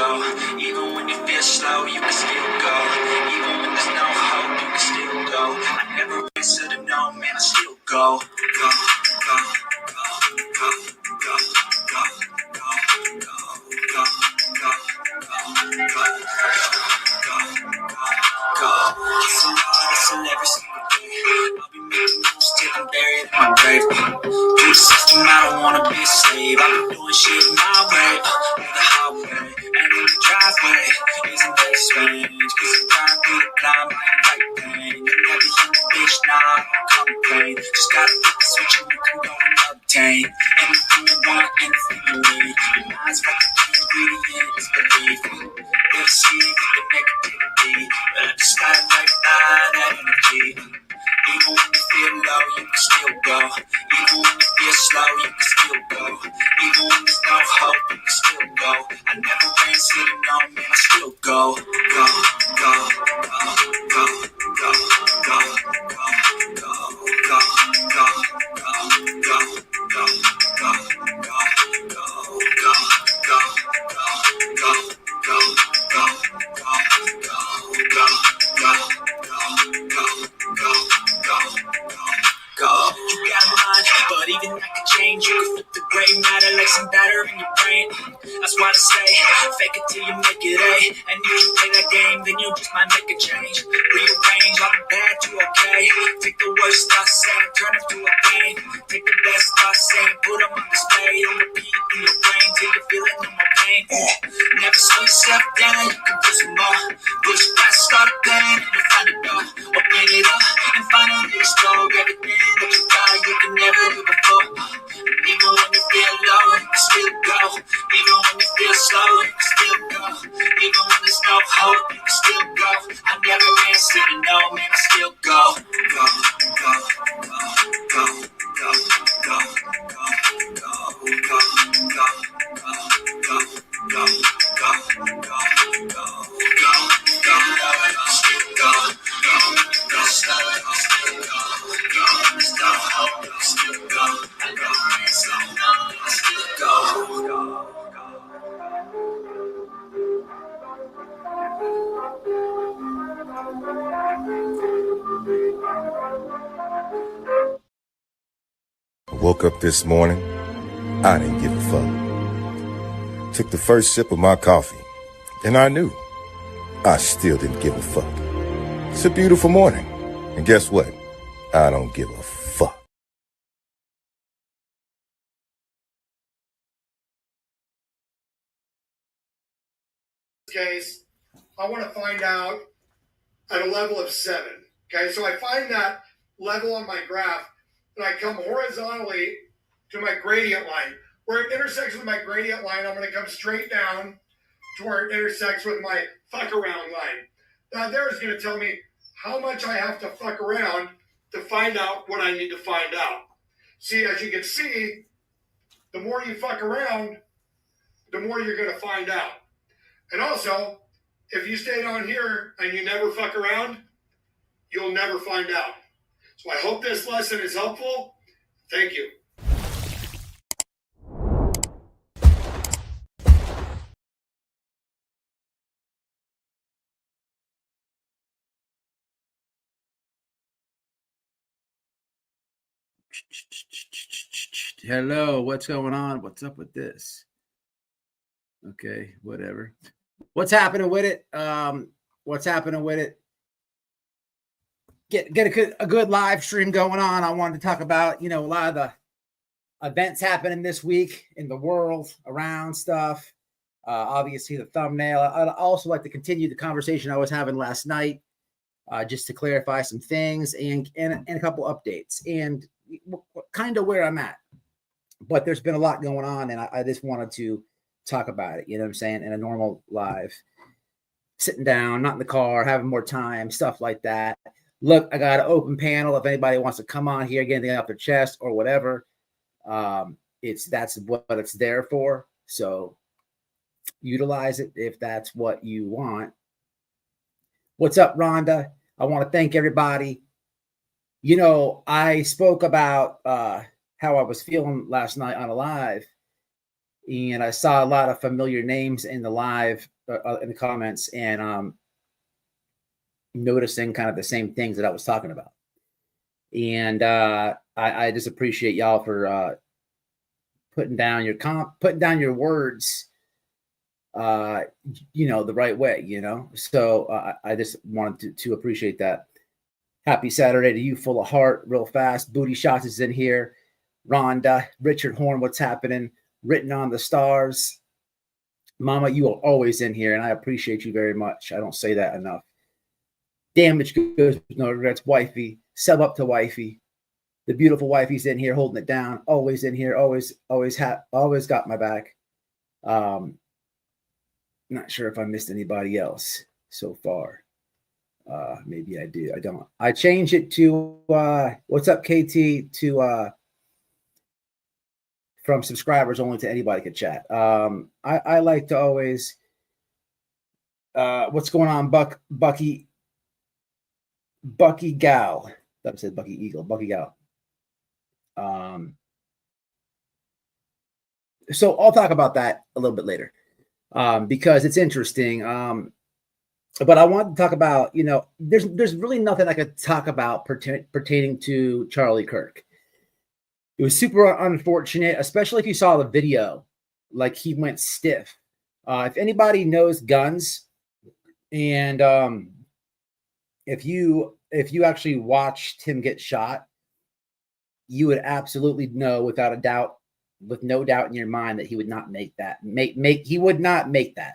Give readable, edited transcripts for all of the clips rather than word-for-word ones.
go. Even when you feel slow, you can still go. Even when there's no hope, you can still go. I never answer to no, man, I still go. Go, go, go, go, go, go, go, go, go, go, go, go. Hustle every single day. I'll be making moves till I'm buried in my grave. Through the system, I don't wanna be a slave. I've been doing shit my way, on the highway, and in the driveway. Isn't that strange? Cause I'm trying through the climb, I ain't right pain. You never hit the bitch, nah, I don't complain. Just gotta flip the switch and you can go and obtain anything you want, anything you need. Your mind's got the key ingredient, is belief. They'll see with the negativity, but I just gotta right by that energy. Even when you feel low, you can still go. Even when you feel slow, you can still go. Even when there's no hope, you can still go. I never ran city, no, man, I still go. Go, go, go, go, go, go, go, go, go, go, go, go, go, go, go, go, go, go. You got mine, but even I can change. You can flip the gray matter like some batter in your brain. That's why I say, fake it till you make it A. And if you play that game, then you just might make a change. Rearrange all the bad to okay. Take the worst I say, turn it to a pain. Take the best I say, put them on display. On repeat in your brain till you're feeling no more pain. Never slow yourself down, you can do some more. Push past, start a pain, and you find a door. Open it up, and finally explore everything that you thought you could never do before. Even when you feel low, you can still go. Even when you feel slow, you can still go. Even when there's no hope, you can still go. I never answer to no, man, I still go. Go, go, go, go, go, go, go, go, go, go, go, go, go, go, go, still go, go, go, slow, still go, go, no hope, still go. I never answer to no, I still go. Woke up this morning, I didn't give a fuck. Took the first sip of my coffee, and I knew I still didn't give a fuck. It's a beautiful morning, and guess what? I don't give a fuck. Case, I want to find out at a level of 7. Okay, so I find that level on my graph, and I come horizontally to my gradient line. Where it intersects with my gradient line, I'm going to come straight down to where it intersects with my fuck around line. Now there is going to tell me how much I have to fuck around to find out what I need to find out. See, as you can see, the more you fuck around, the more you're going to find out. And also, if you stay down here and you never fuck around, you'll never find out. So I hope this lesson is helpful. Thank you. Hello, what's going on? What's up with this? Okay, whatever. What's happening with it? What's happening with it? Get a good live stream going on. I wanted to talk about, a lot of the events happening this week in the world, around stuff. Obviously, the thumbnail. I'd also like to continue the conversation I was having last night, just to clarify some things and a couple updates and kind of where I'm at. But there's been a lot going on, and I just wanted to talk about it, you know what I'm saying, in a normal live. Sitting down, not in the car, having more time, stuff like that. Look, I got an open panel. If anybody wants to come on here, get anything off their chest or whatever, that's what it's there for. So utilize it if that's what you want. What's up, Rhonda? I want to thank everybody. I spoke about how I was feeling last night on a live, and I saw a lot of familiar names in the live in the comments, and noticing kind of the same things that I was talking about. And I just appreciate y'all for putting down your words, the right way, So I just wanted to appreciate that. Happy Saturday to you, full of heart, real fast. Booty Shots is in here. Rhonda, Richard Horn, what's happening? Written on the Stars. Mama, you are always in here, and I appreciate you very much. I don't say that enough. Damage Goods, no regrets. Wifey, sub up to Wifey. The beautiful Wifey's in here, holding it down. Always in here. Always got my back. Not sure if I missed anybody else so far. Maybe I do. I don't. I changed it to what's up, KT, to from subscribers only to anybody can chat. I like to always what's going on, Bucky Gal. I said Bucky Eagle, Bucky Gal. So I'll talk about that a little bit later, because it's interesting. But I want to talk about, there's really nothing I could talk about pertaining to Charlie Kirk. It was super unfortunate, especially if you saw the video, like he went stiff. If anybody knows guns, and if you actually watched him get shot, you would absolutely know without a doubt, with no doubt in your mind, that he would not make that. He would not make that.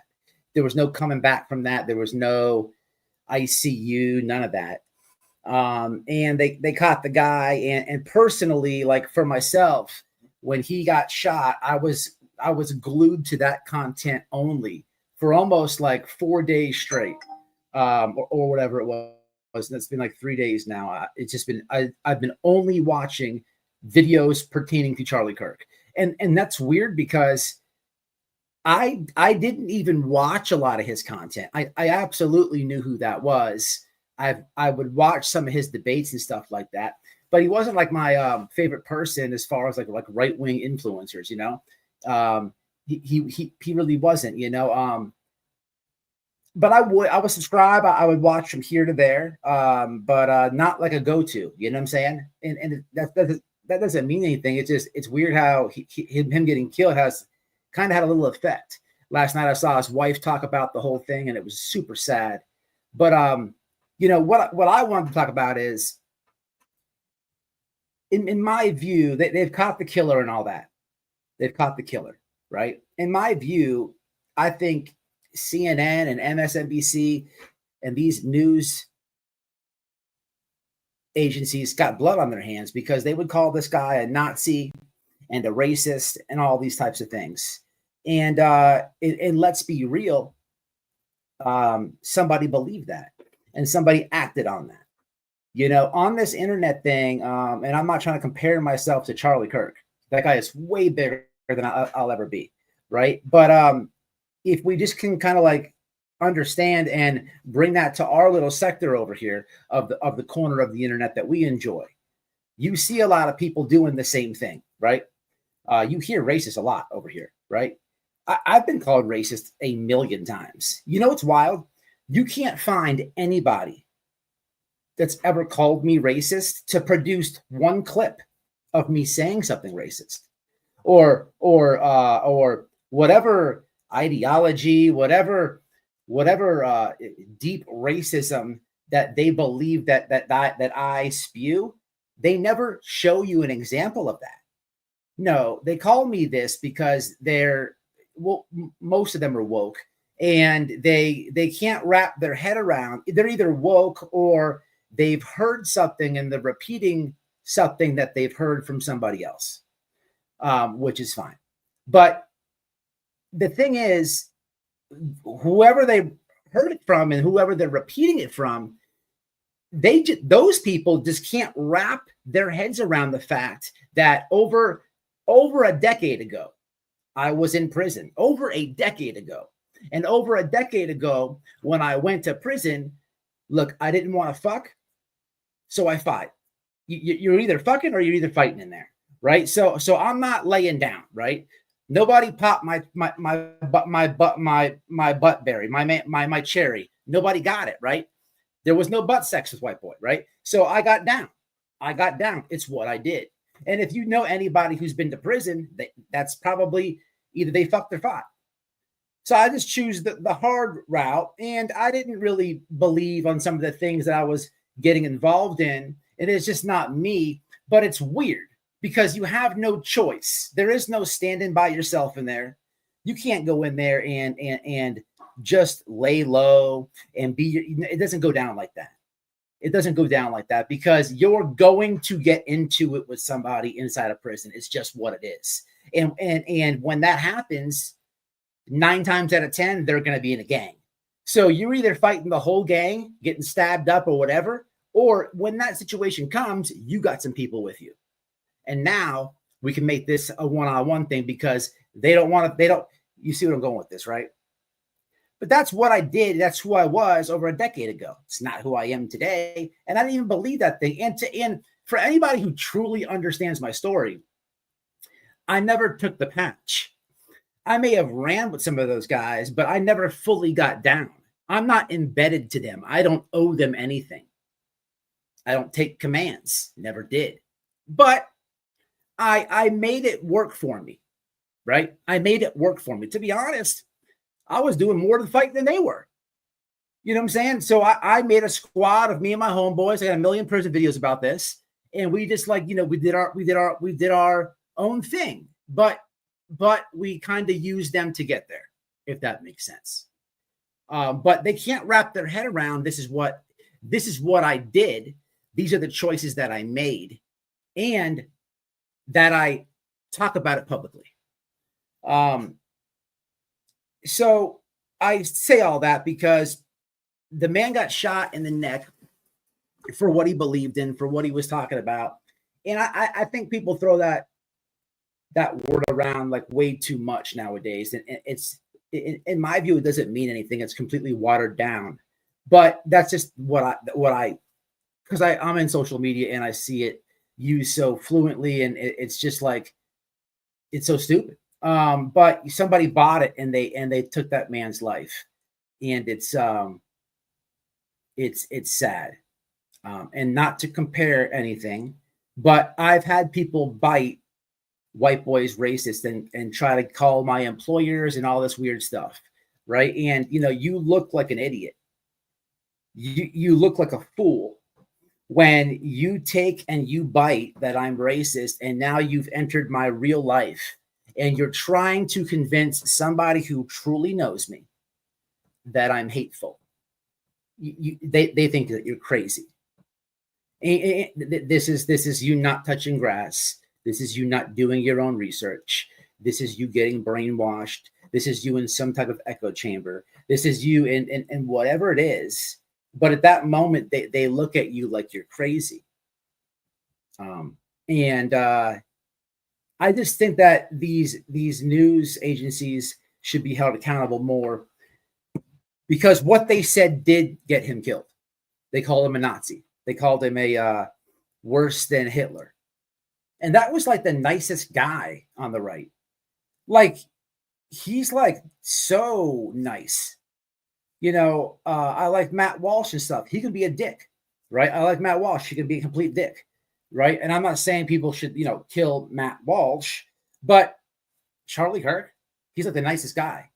There was no coming back from that. There was no ICU, none of that. And they caught the guy. And personally, like for myself, when he got shot, I was glued to that content only for almost like 4 days straight, or whatever it was. And it's been like 3 days now. It's just been I've been only watching videos pertaining to Charlie Kirk, and that's weird because I didn't even watch a lot of his content. I absolutely knew who that was. I would watch some of his debates and stuff like that, but he wasn't like my favorite person as far as like right wing influencers. He really wasn't. But I would subscribe. I would watch from here to there, but not like a go to. You know what I'm saying? And that doesn't mean anything. It's weird how him getting killed has kind of had a little effect. Last night I saw his wife talk about the whole thing, and it was super sad. But what I wanted to talk about is, in my view, they've caught the killer and all that. They've caught the killer, right? In my view, I think CNN and MSNBC and these news agencies got blood on their hands because they would call this guy a Nazi and a racist and all these types of things. And let's be real, somebody believed that and somebody acted on that. On this internet thing, and I'm not trying to compare myself to Charlie Kirk. That guy is way bigger than I'll ever be, right? But if we just can kind of like understand and bring that to our little sector over here of the corner of the internet that we enjoy, you see a lot of people doing the same thing, right? You hear racist a lot over here, right? I've been called racist a million times. It's wild. You can't find anybody that's ever called me racist to produce one clip of me saying something racist, or whatever ideology, whatever deep racism that they believe that I spew. They never show you an example of that. No, they call me this because most of them are woke, and they can't wrap their head around. They're either woke or they've heard something and they're repeating something that they've heard from somebody else, which is fine. But the thing is, whoever they heard it from and whoever they're repeating it from, those people just can't wrap their heads around the fact that over a decade ago, I was in prison. Over a decade ago. And over a decade ago, when I went to prison, look, I didn't want to fuck, so I fought. You're either fucking or you're either fighting in there, right? So I'm not laying down, right? Nobody popped my butt berry, my cherry. Nobody got it, right? There was no butt sex with White Boy, right? So I got down. It's what I did. And if you know anybody who's been to prison, that's probably either they fucked or fought. So I just choose the hard route. And I didn't really believe on some of the things that I was getting involved in. And it's just not me, but it's weird because you have no choice. There is no standing by yourself in there. You can't go in there and just lay low and it doesn't go down like that. It doesn't go down like that because you're going to get into it with somebody inside a prison. It's just what it is. And when that happens, 9 times out of 10, they're going to be in a gang. So you're either fighting the whole gang, getting stabbed up or whatever, or when that situation comes, you got some people with you. And now we can make this a one-on-one thing because you see what I'm going with this, right? But that's what I did. That's who I was over a decade ago. It's not who I am today. And I didn't even believe that thing. And for anybody who truly understands my story, I never took the patch. I may have ran with some of those guys, but I never fully got down. I'm not embedded to them. I don't owe them anything. I don't take commands. Never did. But I made it work for me, right? I made it work for me. To be honest, I was doing more to the fight than they were. You know what I'm saying? So I made a squad of me and my homeboys. I got a million prison videos about this. And we just we did our own thing. But we kind of used them to get there, if that makes sense. But they can't wrap their head around this is what I did. These are the choices that I made and that I talk about it publicly. So I say all that because the man got shot in the neck for what he believed in, for what he was talking about. And I think people throw that word around like way too much nowadays. And it's, in my view, it doesn't mean anything. It's completely watered down. But that's just because I'm in social media and I see it used so fluently, and it's just like, it's so stupid. But somebody bought it and they took that man's life, and it's sad. And not to compare anything, but I've had people bite White Boy's racist and try to call my employers and all this weird stuff, right? And you look like an idiot. You look like a fool when you take and you bite that I'm racist, and now you've entered my real life and you're trying to convince somebody who truly knows me that I'm hateful. They think that you're crazy. And this is you not touching grass. This is you not doing your own research. This is you getting brainwashed. This is you in some type of echo chamber. This is you in whatever it is. But at that moment, they look at you like you're crazy. I just think that these news agencies should be held accountable more, because what they said did get him killed. They called him a Nazi. They called him a worse than Hitler. And that was like the nicest guy on the right. Like, he's like so nice. I like Matt Walsh and stuff. He can be a dick, right? I like Matt Walsh. He can be a complete dick, right? And I'm not saying people should, kill Matt Walsh, but Charlie Kirk, he's like the nicest guy.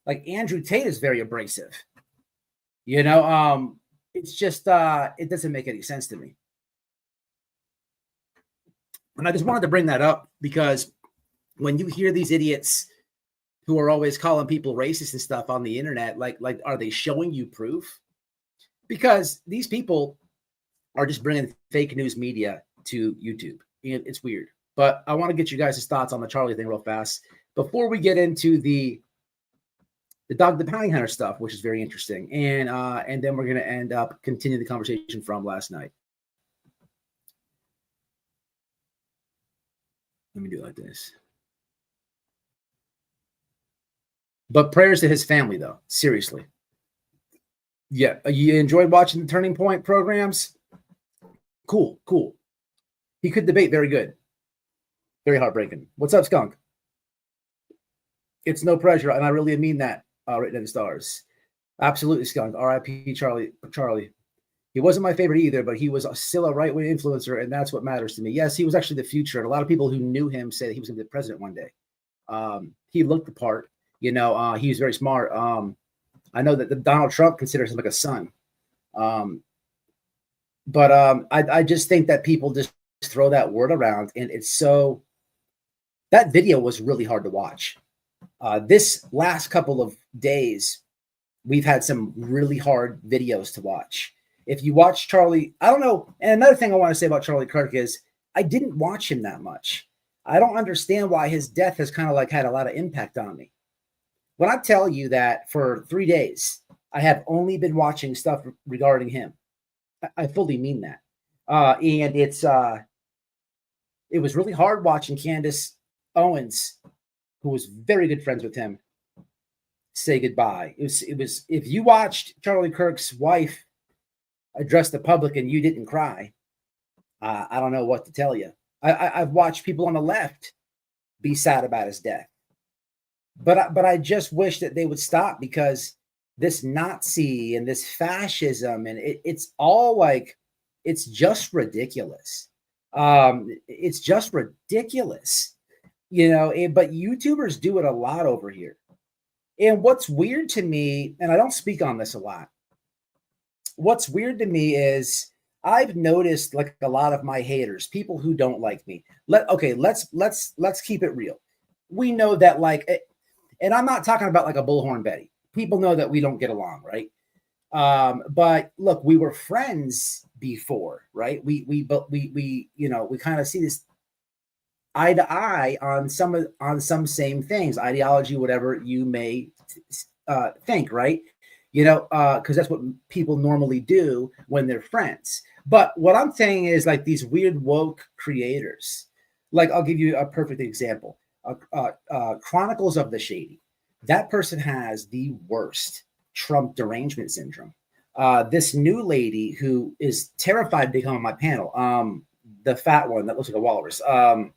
Like Andrew Tate is very abrasive. It's just, it doesn't make any sense to me. And I just wanted to bring that up because when you hear these idiots who are always calling people racist and stuff on the internet, like, are they showing you proof? Because these people are just bringing fake news media to YouTube. And it's weird. But I want to get you guys' thoughts on the Charlie thing real fast before we get into the dog, the bounty hunter stuff, which is very interesting. And then we're going to end up continuing the conversation from last night. Let me do it like this. But prayers to his family, though. Seriously. Yeah. You enjoyed watching the Turning Point programs? Cool. He could debate very good. Very heartbreaking. What's up, Skunk? It's no pressure, and I really mean that. Written in the stars. Absolutely, skunk. R.I.P. Charlie. He wasn't my favorite either, but he was still a right-wing influencer, and that's what matters to me. Yes, he was actually the future, and a lot of people who knew him said he was going to be the president one day. He looked the part. He was very smart. I know that Donald Trump considers him like a son. But I just think that people just throw that word around, and it's so. That video was really hard to watch. This last couple of days, we've had some really hard videos to watch. If you watch Charlie, I don't know. And another thing I want to say about Charlie Kirk is I didn't watch him that much. I don't understand why his death has kind of like had a lot of impact on me. When I tell you that for 3 days, I have only been watching stuff regarding him. I fully mean that. And it was really hard watching Candus Owens, who was very good friends with him, say goodbye. It was if you watched Charlie Kirk's wife address the public and you didn't cry, I don't know what to tell you. I've watched people on the left be sad about his death, but I just wish that they would stop, because this Nazi and this fascism and it's all like, it's just ridiculous. It's just ridiculous, but YouTubers do it a lot over here. And what's weird to me, and I don't speak on this a lot, what's weird to me is I've noticed like a lot of my haters, people who don't like me. Let's keep it real. We know that, like, and I'm not talking about like a bullhorn Betty. People know that we don't get along, right? But look, we were friends before, right? We kind of see this eye to eye on some same things, ideology, whatever you may think, right? Because that's what people normally do when they're friends. But what I'm saying is, like, these weird woke creators, like, I'll give you a perfect example. Chronicles of the Shady. That person has the worst Trump derangement syndrome. This new lady who is terrified to come on my panel, the fat one that looks like a walrus, the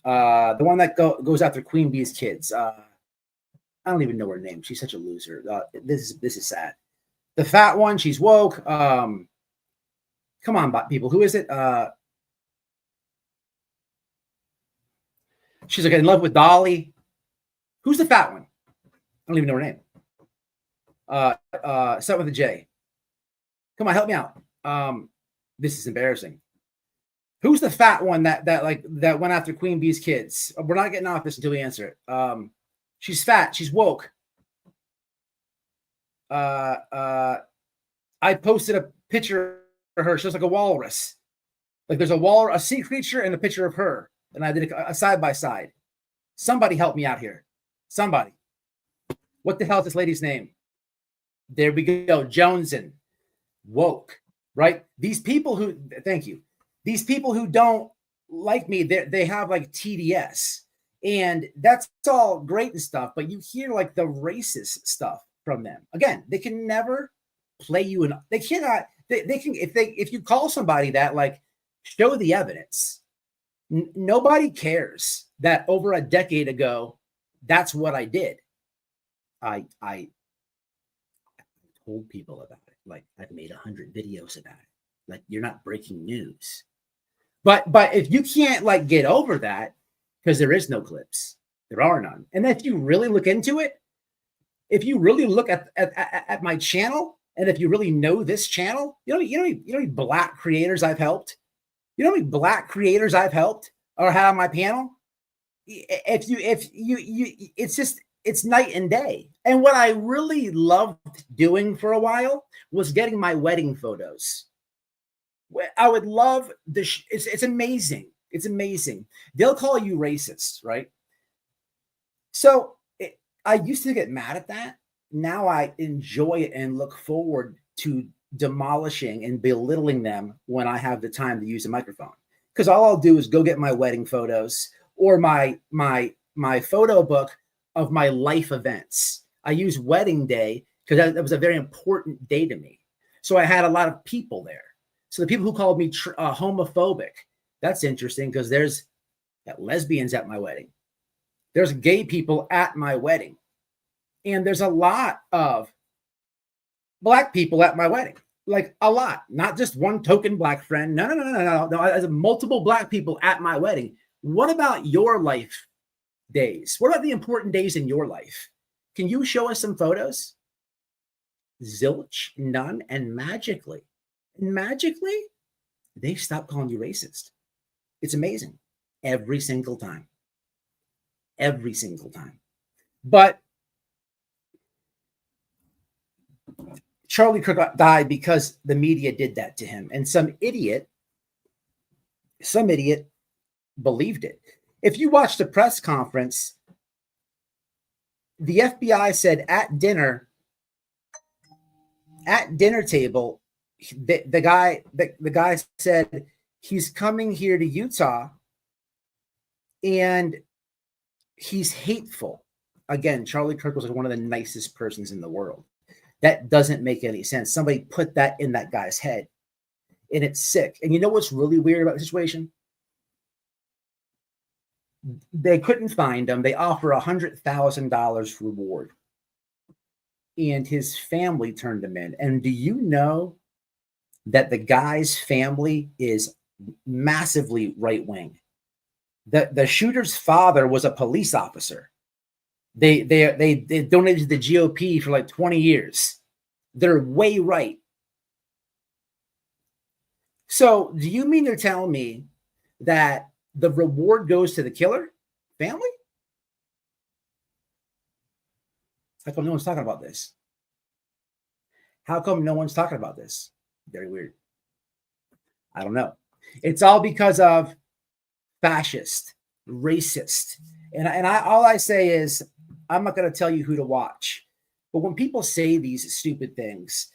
one that goes after Queen Bee's kids. I don't even know her name. She's such a loser. This is sad. The fat one, she's woke. Come on, people. Who is it? She's like in love with Dolly. Who's the fat one? I don't even know her name. Start with a J. Come on, help me out. This is embarrassing. Who's the fat one that went after Queen Bee's kids? We're not getting off this until we answer it. She's fat. She's woke. I posted a picture of her. She looks like a walrus. Like there's a sea creature and a picture of her. And I did a side by side. Somebody help me out here. Somebody. What the hell is this lady's name? There we go. Joneson. Woke. Right? These people who, thank you. These people who don't like me, they have like TDS. And that's all great and stuff, but you hear like the racist stuff from them. Again, they can never play you in. They cannot. They can if you call somebody that, like, show the evidence. Nobody cares that over a decade ago, that's what I did. I told people about it. Like, I've made 100 videos about it. Like, you're not breaking news. But if you can't like get over that, because there is no clips, there are none. And if you really look into it, if you really look at my channel, and if you really know this channel, you know how many black creators I've helped? You know how many black creators I've helped or had on my panel? If you it's night and day. And what I really loved doing for a while was getting my wedding photos. I would love this. It's amazing. It's amazing. They'll call you racist, right? So I used to get mad at that. Now I enjoy it and look forward to demolishing and belittling them when I have the time to use a microphone. Because all I'll do is go get my wedding photos or my photo book of my life events. I use wedding day because that was a very important day to me. So I had a lot of people there. So the people who called me homophobic, that's interesting because there's lesbians at my wedding. there's gay people at my wedding. And there's a lot of black people at my wedding. Like a lot, not just one token black friend. No. There's multiple black people at my wedding. What about your life days? What about the important days in your life? Can you show us some photos? Zilch, none, and magically, they stop calling you racist. It's amazing. Every single time. But Charlie Kirk died because the media did that to him. And some idiot believed it. If you watch the press conference, the FBI said at dinner table, the guy said he's coming here to Utah and he's hateful. Again, Charlie Kirk was one of the nicest persons in the world. That doesn't make any sense. Somebody put that in that guy's head, and it's sick. And you know what's really weird about the situation? They couldn't find him. They offer $100,000 reward, and his family turned him in. And do you know that the guy's family is massively right wing? The shooter's father was a police officer. They donated to the GOP for like 20 years. They're way right. So do you mean you're telling me that the reward goes to the killer family? How come no one's talking about this? Very weird. I don't know. It's all because of fascist, racist. And all I say is, I'm not going to tell you who to watch. But when people say these stupid things,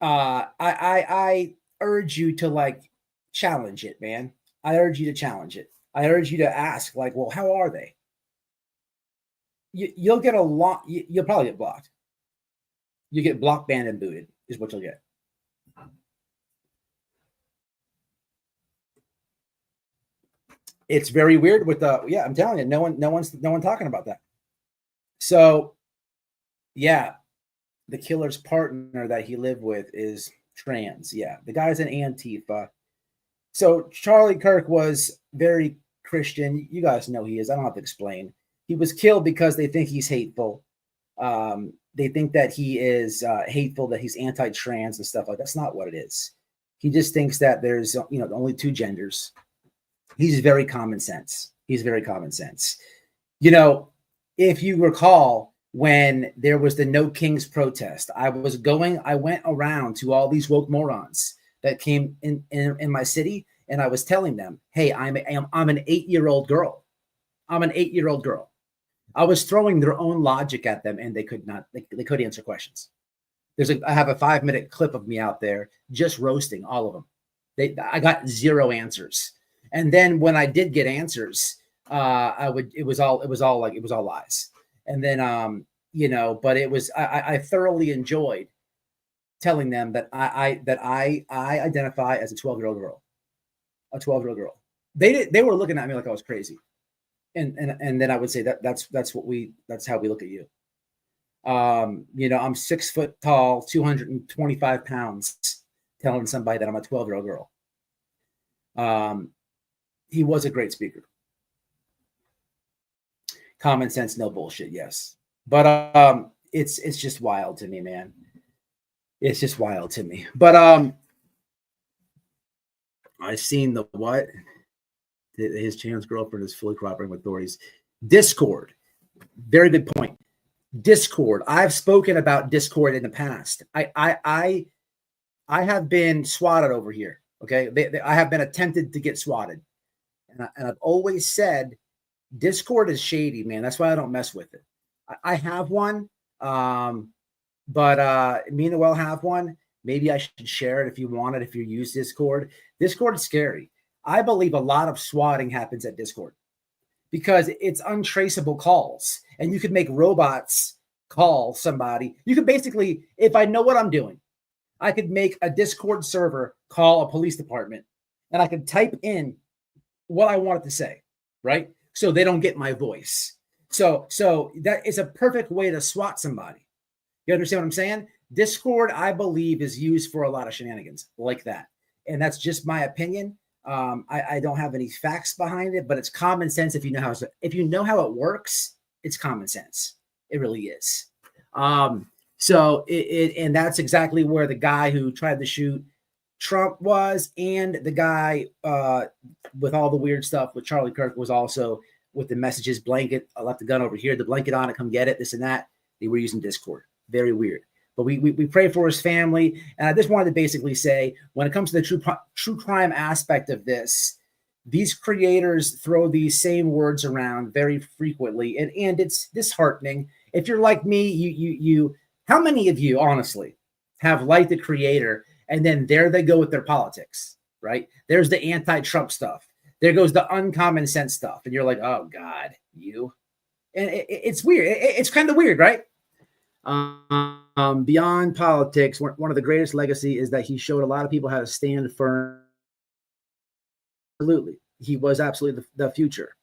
I urge you to like challenge it, man. I urge you to challenge it. I urge you to ask, like, well, how are they? You'll get a lot. You'll probably get blocked. You get blocked, banned, and booted is what you'll get. It's very weird with I'm telling you, no one's talking about that. So yeah, the killer's partner that he lived with is trans. Yeah, the guy's an Antifa. So Charlie Kirk was very Christian. You guys know he is. I don't have to explain. He was killed because they think he's hateful. They think that he is hateful, that he's anti-trans and stuff like that. That's not what it is. He just thinks that there's only two genders. He's very common sense. If you recall, when there was the No Kings protest, I went around to all these woke morons that came in my city, and I was telling them, hey, I'm an 8-year-old girl. I was throwing their own logic at them, and they couldn't answer questions. I have a 5-minute clip of me out there just roasting all of them. I got zero answers. And then when I did get answers, it was all lies. And then, but it was, I thoroughly enjoyed telling them that I identify as a 12-year-old girl. They were looking at me like I was crazy. And then I would say that's how we look at you. I'm 6 foot tall, 225 pounds, telling somebody that I'm a 12-year-old girl. He was a great speaker. Common sense, no bullshit. Yes. But it's just wild to me, man. It's just wild to me. But I've seen the what? His trans girlfriend is fully cooperating with authorities. Discord. Very good point. Discord. I've spoken about Discord in the past. I have been swatted over here. Okay. I have been attempted to get swatted. And I've always said Discord is shady, man. That's why I don't mess with it. I have one, but me and Noel have one. Maybe I should share it if you want it, if you use Discord. Discord is scary. I believe a lot of swatting happens at Discord because it's untraceable calls. And you could make robots call somebody. You could basically, if I know what I'm doing, I could make a Discord server call a police department, and I could type in what I wanted to say, right? so they don't get my voice. So that is a perfect way to swat somebody. You understand what I'm saying? Discord, I believe, is used for a lot of shenanigans like that. And that's just my opinion. I don't have any facts behind it, but it's common sense. If you know how it works, it's common sense. It really is. So and that's exactly where the guy who tried to shoot Trump was, and the guy with all the weird stuff with Charlie Kirk was also with the messages, blanket, I left the gun over here, the blanket on it, come get it, this and that. They were using Discord. Very weird. But we pray for his family. And I just wanted to basically say, when it comes to the true crime aspect of this, these creators throw these same words around very frequently. And it's disheartening. If you're like me, you how many of you, honestly, have liked the creator, and then there they go with their politics, right? There's the anti-Trump stuff. There goes the uncommon sense stuff. And you're like, oh, God, you. And it's weird. It's kind of weird, right? Beyond politics, one of the greatest legacy is that he showed a lot of people how to stand firm. Absolutely. He was absolutely the future.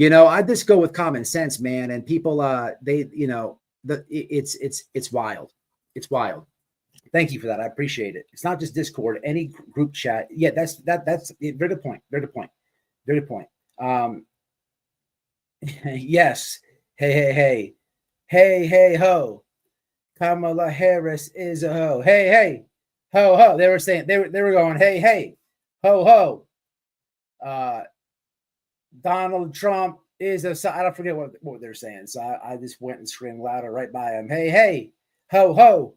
I just go with common sense, man. And people, it's wild. It's wild. Thank you for that. I appreciate it. It's not just Discord, any group chat. Yeah, that's very good point. Very good point. Yes. Hey, ho. Kamala Harris is a hoe. Hey, ho. They were saying, they were going, hey, ho. Donald Trump is I don't forget what they're saying. So I just went and screamed louder right by him. Hey, ho.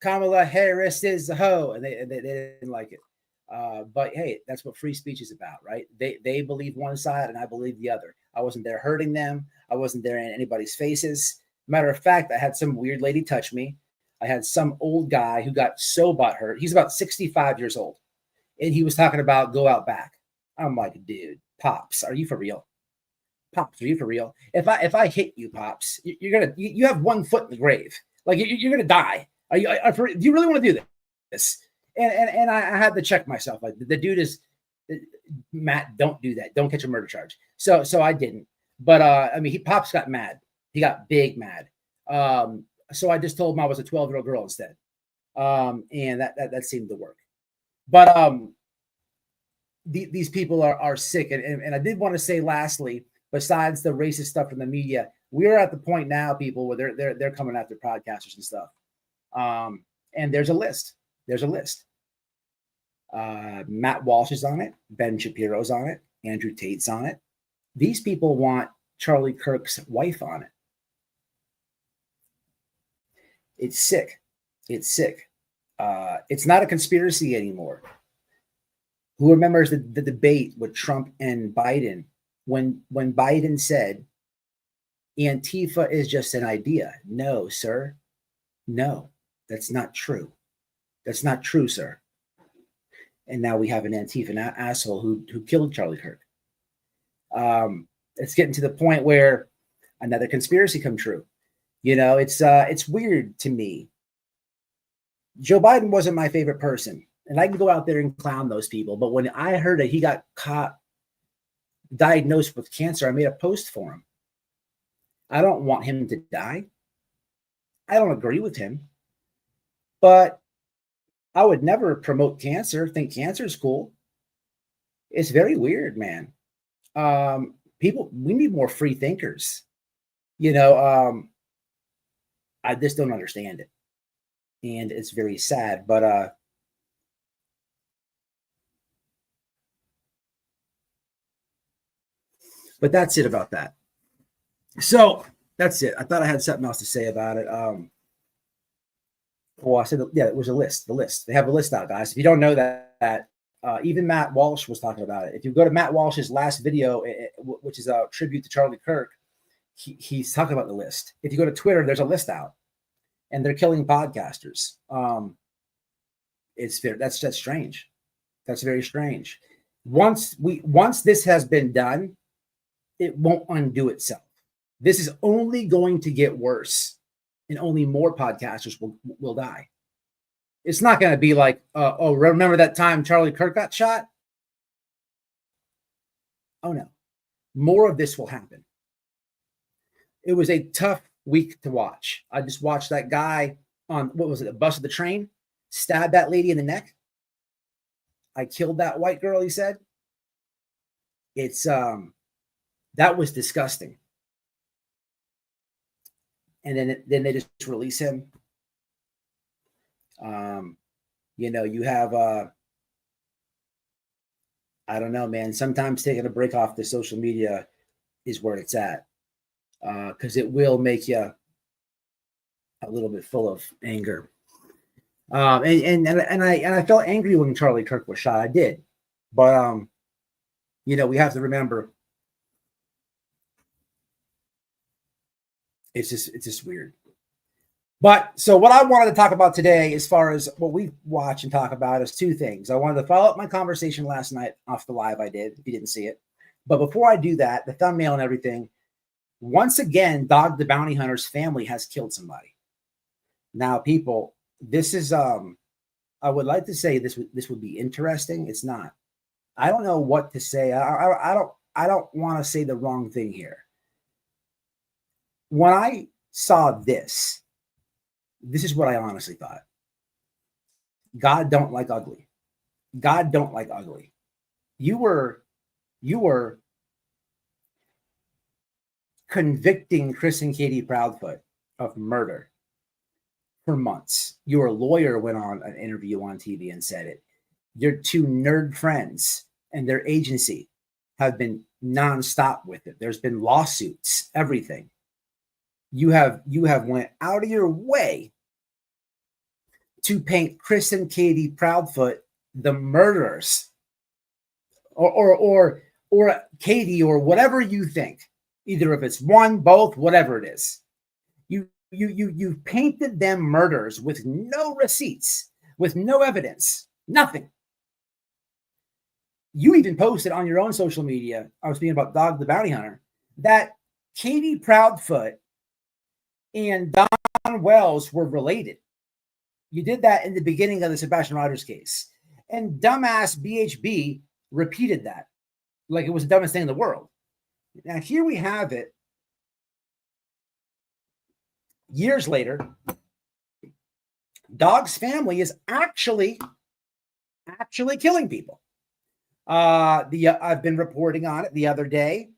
Kamala Harris is a hoe. And they didn't like it. But hey, that's what free speech is about, right? They believe one side and I believe the other. I wasn't there hurting them. I wasn't there in anybody's faces. Matter of fact, I had some weird lady touch me. I had some old guy who got so butthurt. He's about 65 years old. And he was talking about go out back. I'm like, dude, Pops, are you for real? Pops, are you for real? If I hit you, Pops, you have 1 foot in the grave. Like you're gonna die. Do you really want to do this? And I had to check myself. Like the dude is Matt, don't do that. Don't catch a murder charge. So I didn't. But Pops got mad. He got big mad. So I just told him I was a 12-year-old girl instead. And that seemed to work. But these people are sick. And I did want to say lastly, besides the racist stuff from the media, we're at the point now, people, where they're coming after podcasters and stuff. And there's a list. Matt Walsh is on it. Ben Shapiro's on it. Andrew Tate's on it. These people want Charlie Kirk's wife on it. It's sick. It's not a conspiracy anymore. Who remembers the debate with Trump and Biden when Biden said Antifa is just an idea? No, sir. No, that's not true. That's not true, sir. And now we have an Antifa asshole who killed Charlie Kirk. It's getting to the point where another conspiracy come true. It's weird to me. Joe Biden wasn't my favorite person, and I can go out there and clown those people. But when I heard that he got diagnosed with cancer, I made a post for him. I don't want him to die. I don't agree with him, but I would never promote cancer, think cancer is cool. It's very weird, man. People, we need more free thinkers. I just don't understand it. And it's very sad, but that's it about that. So that's it. I thought I had something else to say about it. I said, yeah, it was a list. The list. They have a list out, guys. If you don't know that, even Matt Walsh was talking about it. If you go to Matt Walsh's last video, which is a tribute to Charlie Kirk, he's talking about the list. If you go to Twitter, there's a list out, and they're killing podcasters. That's strange. That's very strange. Once this has been done, it won't undo itself. This is only going to get worse, and only more podcasters will die. It's not going to be like, remember that time Charlie Kirk got shot? Oh no. more of this will happen. It was a tough week to watch. I just watched that guy on, what was it, the bus of the train, stab that lady in the neck. I killed that white girl, he said. It's that was disgusting. And then they just release him. You have I don't know, man. Sometimes taking a break off the social media is where it's at. Because it will make you a little bit full of anger. And I felt angry when Charlie Kirk was shot. I did. But we have to remember it's just weird. But so what I wanted to talk about today, as far as what we watch and talk about, is two things. I wanted to follow up my conversation last night off the live I did, if you didn't see it. But before I do that, the thumbnail and everything, once again, Dog the Bounty Hunter's family has killed somebody. Now, people, this is I would like to say this would be interesting. It's not. I don't know what to say. I don't want to say the wrong thing here. When I saw this is what I honestly thought. God don't like ugly. God don't like ugly. You were convicting Chris and Katie Proudfoot of murder for months. Your lawyer went on an interview on TV and said it. Your two nerd friends and their agency have been nonstop with it. There's been lawsuits, everything. You have went out of your way to paint Chris and Katie Proudfoot the murderers, or Katie, or whatever you think. Either if it's one, both, whatever it is. You painted them murderers with no receipts, with no evidence, nothing. You even posted on your own social media, I was speaking about Dog the Bounty Hunter, that Katie Proudfoot and Don Wells were related. You did that in the beginning of the Sebastian Rogers case. And dumbass BHB repeated that like it was the dumbest thing in the world. Now, here we have it. Years later, Dog's family is actually killing people. I've been reporting on it the other day,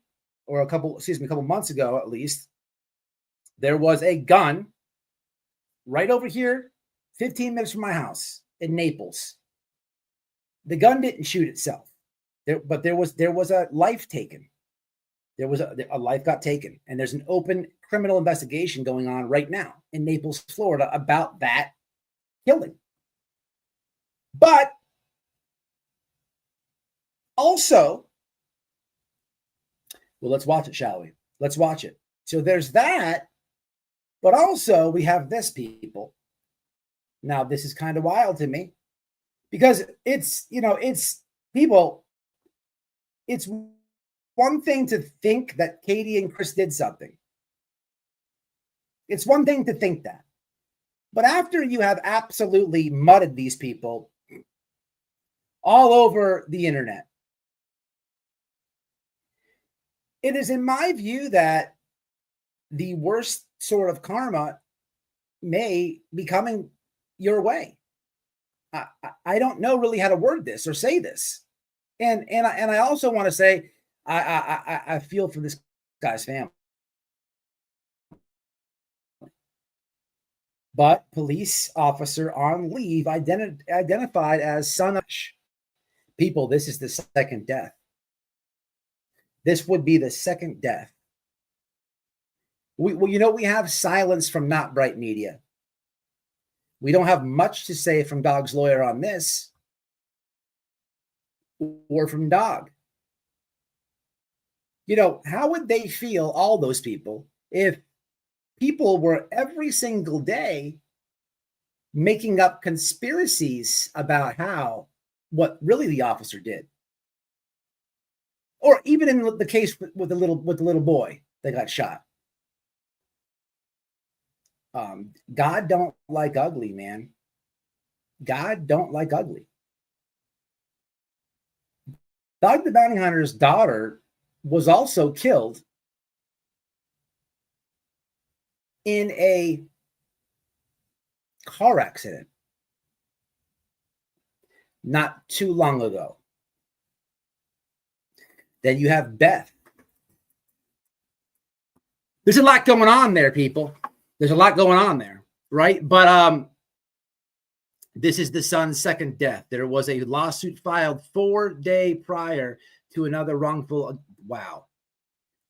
or a couple months ago at least. There was a gun right over here, 15 minutes from my house in Naples. The gun didn't shoot itself, but there was a life taken. There was a life got taken, and there's an open criminal investigation going on right now in Naples, Florida, about that killing. But also, well, let's watch it, shall we? Let's watch it. So there's that, but also we have this, people. Now, this is kind of wild to me because it's people. It's one thing to think that Katie and Chris did something. It's one thing to think that. But after you have absolutely mudded these people all over the internet, it is in my view that the worst sort of karma may be coming your way. I don't know really how to word this or say this. And I also want to say I feel for this guy's family. But police officer on leave identified as son of people. This is the second death. This would be the second death. We have silence from Not Bright Media. We don't have much to say from Dog's lawyer on this, or from Dog. How would they feel, all those people, if people were every single day making up conspiracies about what really the officer did? Or even in the case with the little boy that got shot. God don't like ugly, man. God don't like ugly. Dog the Bounty Hunter's daughter was also killed in a car accident not too long ago. Then you have Beth. There's a lot going on there, people. There's a lot going on there, right? But this is the son's second death. There was a lawsuit filed 4 days prior to another wrongful. Wow.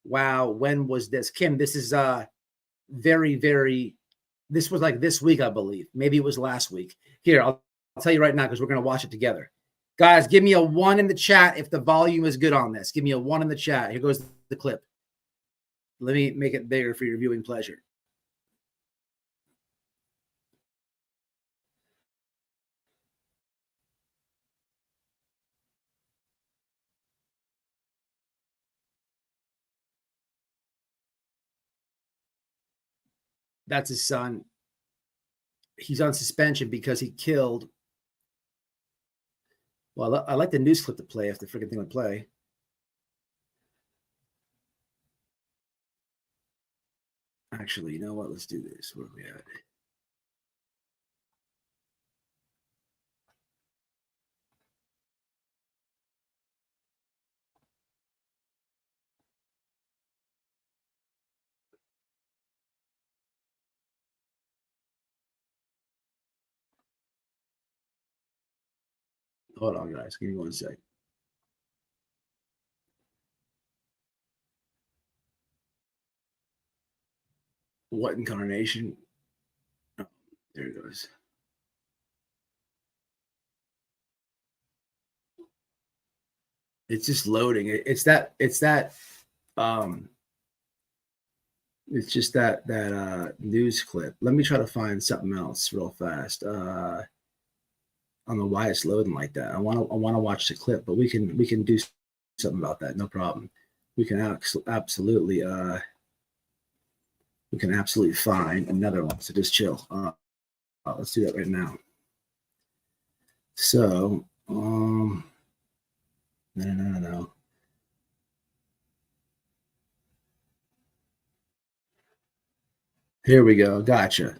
When was this? Kim, this is this was like this week, I believe. Maybe it was last week. Here, I'll tell you right now because we're going to watch it together. Guys, give me a 1 in the chat if the volume is good on this. Give me a 1 in the chat. Here goes the clip. Let me make it bigger for your viewing pleasure. That's his son. He's on suspension because he killed. Well, I like the news clip to play if the freaking thing would play. Actually, you know what? Let's do this. Where are we at? Hold on, guys. Give me 1 sec. What incarnation? Oh, there it goes. It's just loading. It's just that news clip. Let me try to find something else real fast. I don't know why it's loading like that. I want to watch the clip, but we can do something about that. No problem. We can absolutely find another one. So just chill. Let's do that right now. So no. Here we go. Gotcha.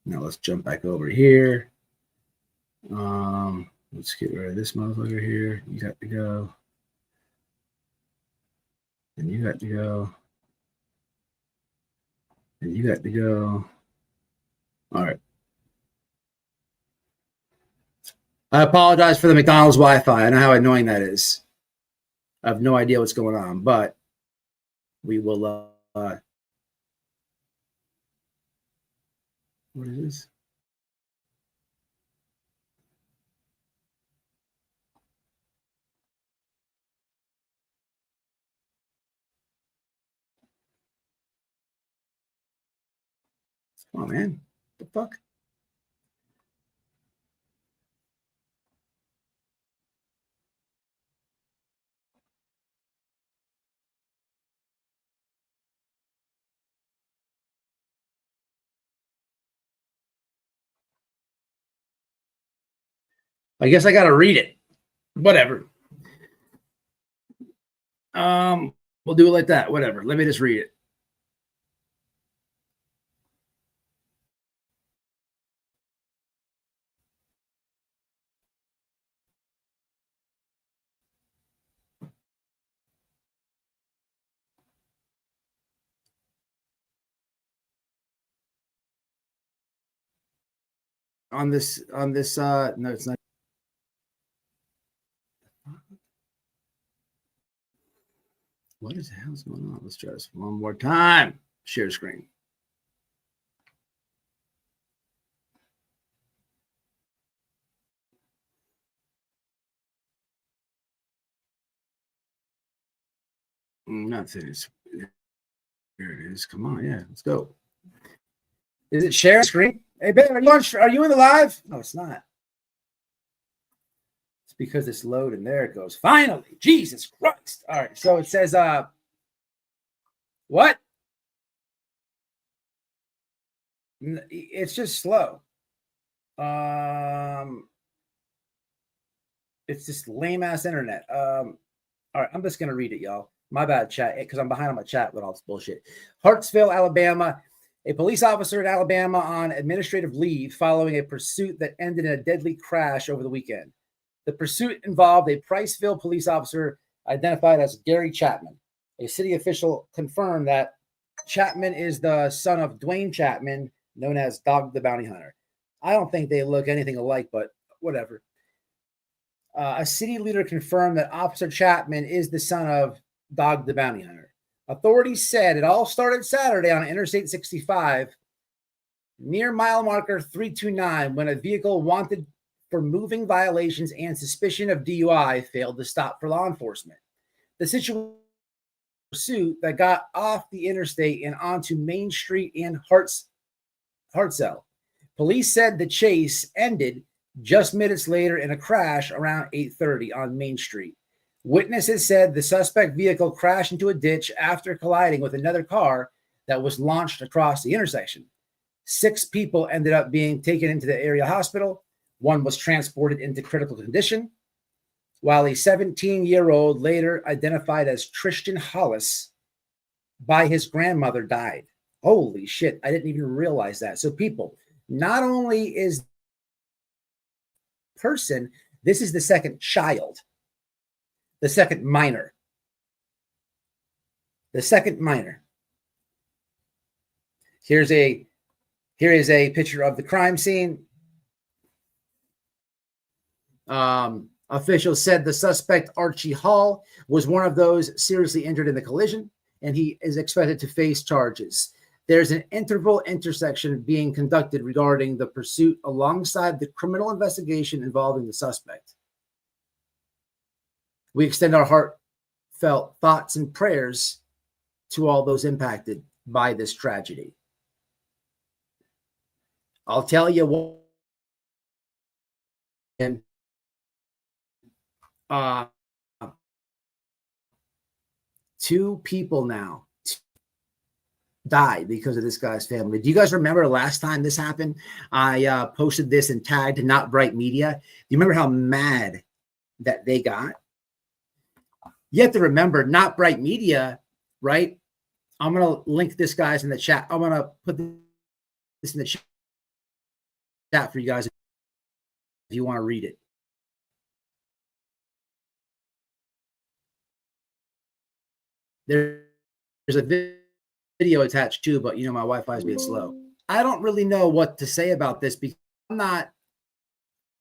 Now let's jump back over here. Let's get rid of this motherfucker here. You got to go. And you got to go. And you got to go. All right. I apologize for the McDonald's Wi-Fi. I know how annoying that is. I have no idea what's going on, but we will. What is this? Come on, man. What the fuck? I guess I got to read it. Whatever. We'll do it like that. Whatever. Let me just read it. On this, no, it's not. What is the hell's going on? Let's try this one more time. Share screen. Not this. Here it is. Come on, yeah, let's go. Is it share screen? Hey, Ben, are you in the live? No, it's not. It's because it's loading. There it goes. Finally, Jesus Christ. All right, so it says, what? It's just slow. It's just lame ass internet. All right, I'm just going to read it, y'all. My bad, chat, because I'm behind on my chat with all this bullshit. Hartsville, Alabama. A police officer in Alabama on administrative leave following a pursuit that ended in a deadly crash over the weekend. The pursuit involved a Priceville police officer identified as Gary Chapman. A city official confirmed that Chapman is the son of Dwayne Chapman, known as Dog the Bounty Hunter. I don't think they look anything alike, but whatever. A city leader confirmed that Officer Chapman is the son of Dog the Bounty Hunter. Authorities said it all started Saturday on Interstate 65 near mile marker 329 when a vehicle wanted for moving violations and suspicion of DUI failed to stop for law enforcement. The situation pursuit that got off the interstate and onto Main Street and Hartselle. Police said the chase ended just minutes later in a crash around 8:30 on Main Street. Witnesses said the suspect vehicle crashed into a ditch after colliding with another car that was launched across the intersection. 6 people ended up being taken into the area hospital. 1 was transported into critical condition, while a 17-year-old later identified as Tristan Hollis by his grandmother died. Holy shit, I didn't even realize that. So people, not only is person, this is the second child, the second minor. The second minor. Here is a picture of the crime scene. Officials said the suspect, Archie Hall, was one of those seriously injured in the collision, and he is expected to face charges. There's an intersection being conducted regarding the pursuit alongside the criminal investigation involving the suspect. We extend our heartfelt thoughts and prayers to all those impacted by this tragedy. I'll tell you what. And 2 people now died because of this guy's family. Do you guys remember last time this happened? I posted this and tagged Not Bright Media. Do you remember how mad that they got? You have to remember Not Bright Media, right? I'm going to link this guys in the chat. I'm going to put this in the chat for you guys if you want to read it. There's a video attached too, but my Wi-Fi is being slow. I don't really know what to say about this because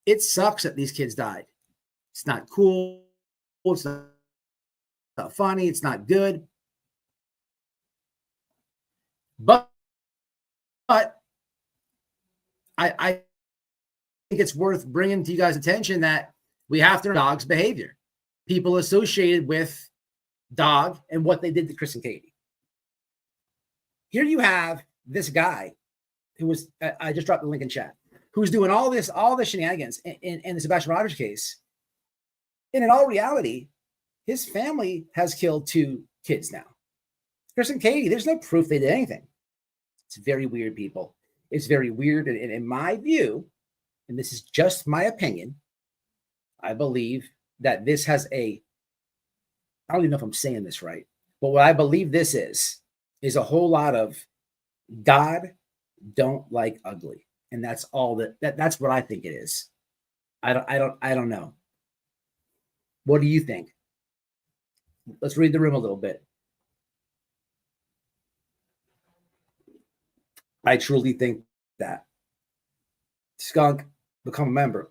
it sucks that these kids died. It's not cool. It's not funny. It's not good. But I think it's worth bringing to you guys' attention that we have to dog's behavior. People associated with Dog and what they did to Chris and Katie. Here you have this guy who was, I just dropped the link in chat, who's doing all this shenanigans in the Sebastian Rogers case. And in all reality, his family has killed 2 kids now. Chris and Katie, there's no proof they did anything. It's very weird, people. It's very weird. And in my view, and this is just my opinion, I believe that this has I don't even know if I'm saying this right, but what I believe this is a whole lot of God don't like ugly. And that's all that's what I think it is. I don't know. What do you think? Let's read the room a little bit. I truly think that. Skunk, become a member.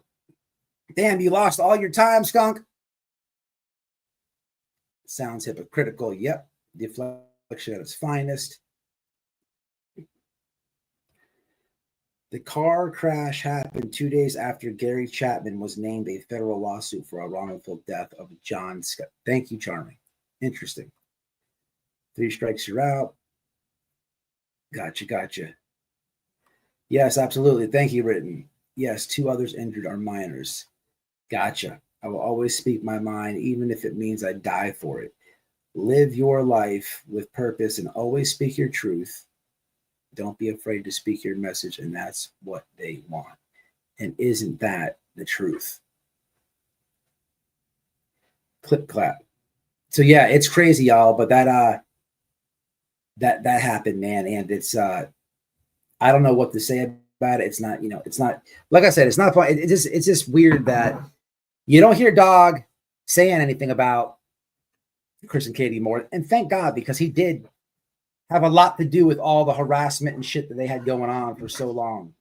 Damn, you lost all your time, Skunk. Sounds hypocritical. Yep. Deflection at its finest. The car crash happened 2 days after Gary Chapman was named a federal lawsuit for a wrongful death of John Scott. Thank you, Charming. Interesting. 3 strikes, you're out. Gotcha. Yes, absolutely. Thank you, Ritten. Yes, 2 others injured are minors. Gotcha. I will always speak my mind, even if it means I die for it. Live your life with purpose and always speak your truth. Don't be afraid to speak your message, and that's what they want. And isn't that the truth? Clip clap. So yeah, it's crazy, y'all. But that happened, man, and it's I don't know what to say about it. It's not, it's not, like I said, it's not fun. It's just weird that you don't hear Dog saying anything about Chris and Katie more, and thank God, because he did have a lot to do with all the harassment and shit that they had going on for so long.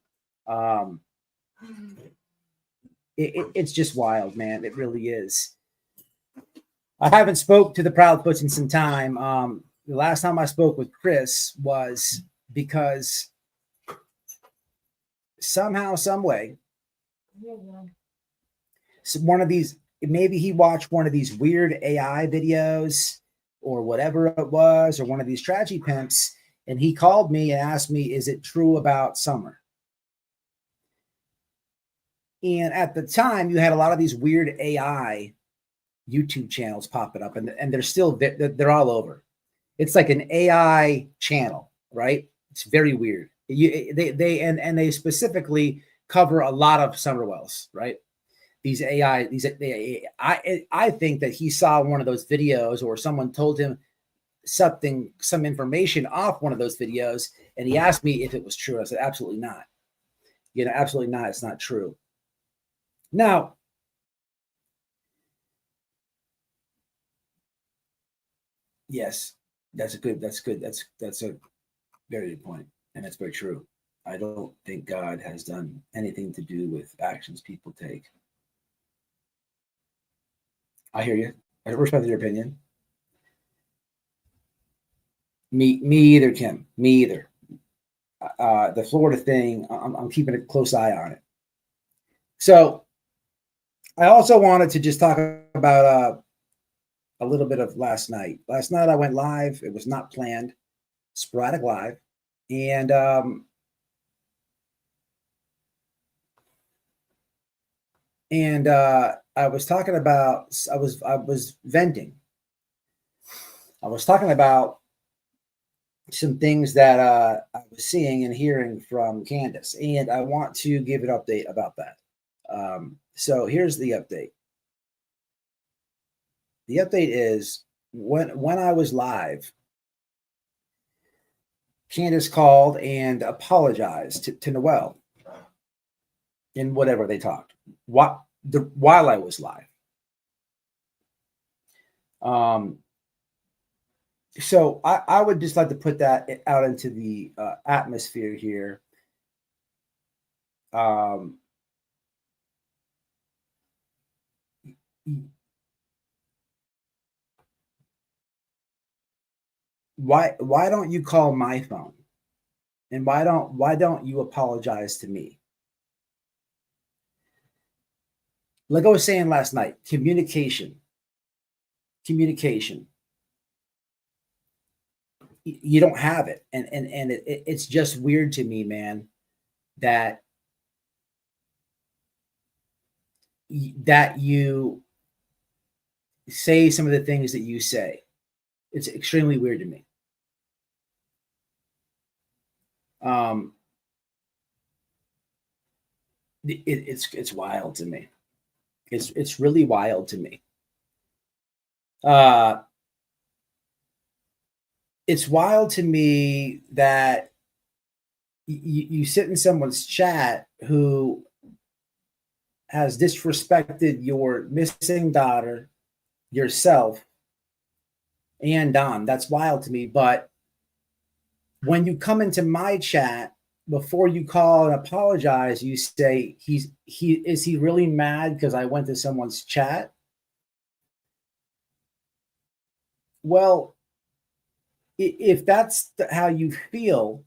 It's just wild, man. It really is. I haven't spoke to the Proudfoots in some time. The last time I spoke with Chris was because somehow, some way, so one of these, maybe he watched one of these weird AI videos or whatever it was, or one of these tragedy pimps, and he called me and asked me, is it true about Summer? And at the time, you had a lot of these weird AI YouTube channels popping up, and they're still, they're all over. It's like an AI channel, right? It's very weird. They specifically cover a lot of summer wells, right? These AI, I think that he saw one of those videos, or someone told him some information off one of those videos, and he asked me if it was true. I said, absolutely not. Absolutely not. It's not true. Now, yes, that's a very good point, and that's very true. I don't think God has done anything to do with actions people take. I hear you. I respect your opinion. Me either, Kim. Me either. The Florida thing, I'm keeping a close eye on it. So I also wanted to just talk about a little bit of last night. Last night I went live. It was not planned, sporadic live, and I was talking about, I was venting. I was talking about some things that I was seeing and hearing from Candus, and I want to give an update about that. So here's the update. The update is when I was live, Candus called and apologized to Noel in whatever they talked while I was live. So I would just like to put that out into the atmosphere here. Why don't you call my phone? And why don't you apologize to me? Like I was saying last night, communication. You don't have it, and it's just weird to me, man, that you say some of the things that you say. It's extremely weird to me. It's wild to me. It's really wild to me. It's wild to me that you sit in someone's chat who has disrespected your missing daughter, yourself, and Don. That's wild to me. But when you come into my chat, before you call and apologize, you say is he really mad because I went to someone's chat? Well, if that's how you feel,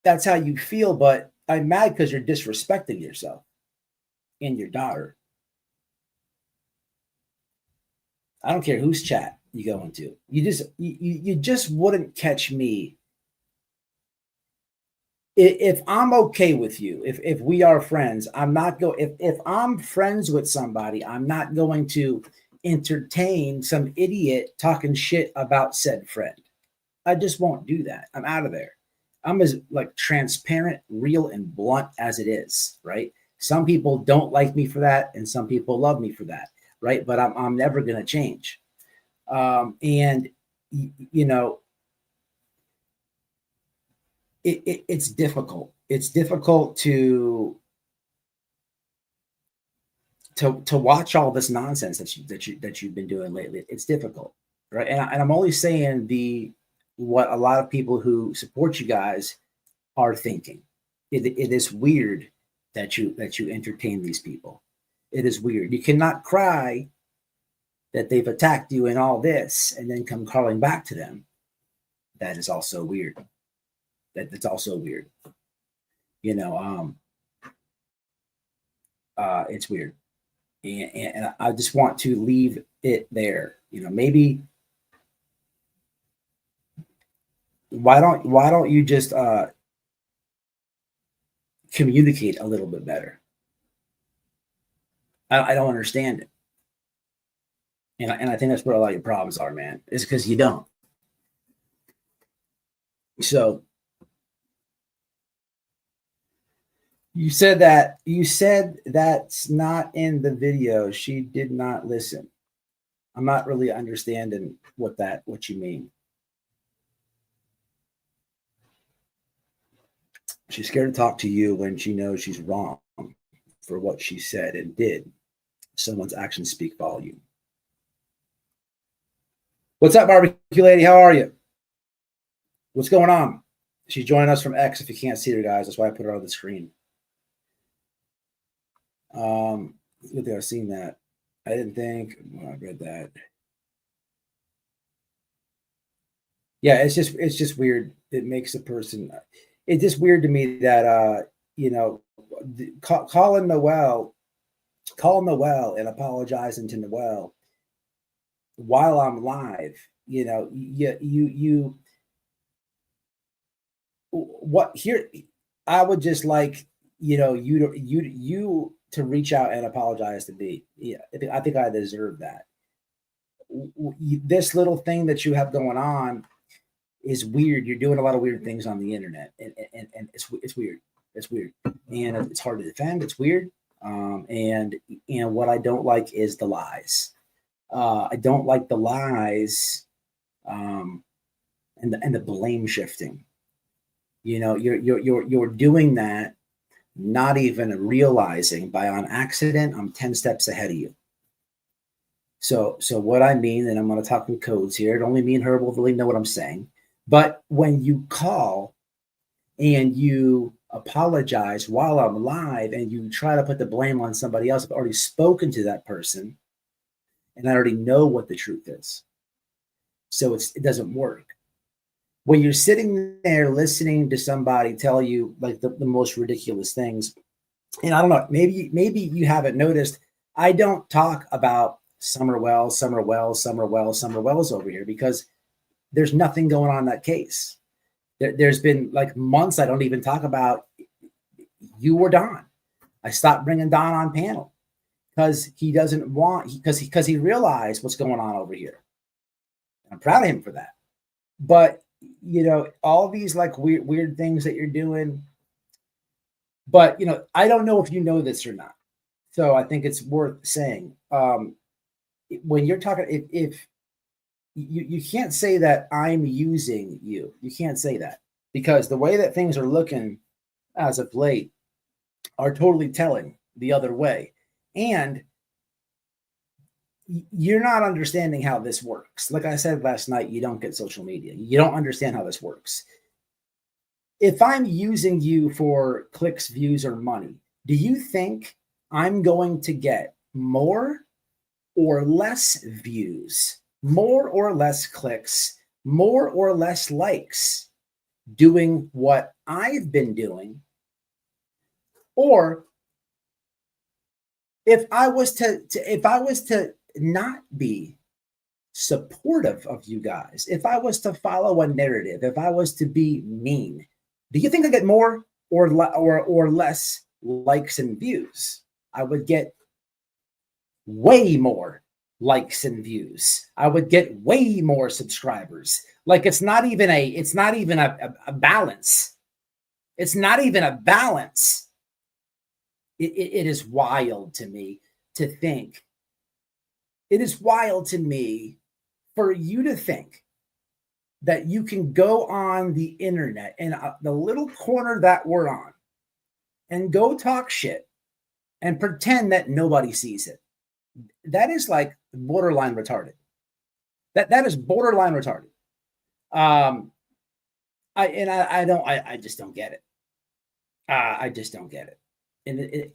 that's how you feel. But I'm mad because you're disrespecting yourself and your daughter. I don't care whose chat you go into. You just wouldn't catch me. If I'm okay with you, if we are friends, if I'm friends with somebody, I'm not going to entertain some idiot talking shit about said friend. I just won't do that. I'm out of there. I'm as like transparent, real, and blunt as it is, right? Some people don't like me for that, and some people love me for that. right? But I'm never going to change. And you know, it's difficult. It's difficult to watch all this nonsense that you've been doing lately. It's difficult, right? And I'm only saying what a lot of people who support you guys are thinking. It is weird that you entertain these people. It is weird. You cannot cry that they've attacked you and all this, and then come crawling back to them. That is also weird. That's also weird. You know, it's weird. And I just want to leave it there. You know, maybe why don't you just communicate a little bit better? I don't understand it. And I think that's where a lot of your problems are, man. It's because you don't. So you said that's not in the video. She did not listen. I'm not really understanding what you mean. She's scared to talk to you when she knows she's wrong for what she said and did. Someone's actions speak volume. What's up, barbecue lady? How are you? What's going on? She's joining us from X. If you can't see her, guys, that's why I put her on the screen. Good thing I've seen that. I didn't think I read that. Yeah, it's just weird. It makes a person. It's just weird to me that you know, calling Noel and apologizing to Noel while I'm live. You know, you what here? I would just like, you know, you to reach out and apologize to me. Yeah, I think I deserve that. This little thing that you have going on is weird. You're doing a lot of weird things on the internet, and it's weird. It's weird, and it's hard to defend. It's weird, and what I don't like is the lies. I don't like the lies, and the blame shifting. You know, you're doing that, not even realizing by on accident, I'm 10 steps ahead of you. So what I mean, and I'm going to talk in codes here. Only me and her will really know what I'm saying. But when you call and you apologize while I'm live and you try to put the blame on somebody else, I've already spoken to that person and I already know what the truth is. So it doesn't work. When you're sitting there listening to somebody tell you like the most ridiculous things, and I don't know, maybe you haven't noticed, I don't talk about Summer Wells over here because there's nothing going on in that case. There's been like months I don't even talk about you or Don. I stopped bringing Don on panel because he doesn't want, because he realized what's going on over here. I'm proud of him for that. But you know, all these like weird things that you're doing. But you know, I don't know if you know this or not. So I think it's worth saying. When you're talking, if you can't say that I'm using you. You can't say that because the way that things are looking as of late are totally telling the other way. And you're not understanding how this works. Like I said last night, you don't get social media. You don't understand how this works. If I'm using you for clicks, views, or money, do you think I'm going to get more or less views, more or less clicks, more or less likes doing what I've been doing? Or if I was to not be supportive of you guys, if I was to follow a narrative, if I was to be mean, do you think I get more or less likes and views? I would get way more likes and views. I would get way more subscribers. Like it's not even a balance. It's not even a balance. It is wild to me to think It is wild to me for you to think that you can go on the internet in the little corner that we're on and go talk shit and pretend that nobody sees it. That is like borderline retarded. That is borderline retarded. I just don't get it. I just don't get it. And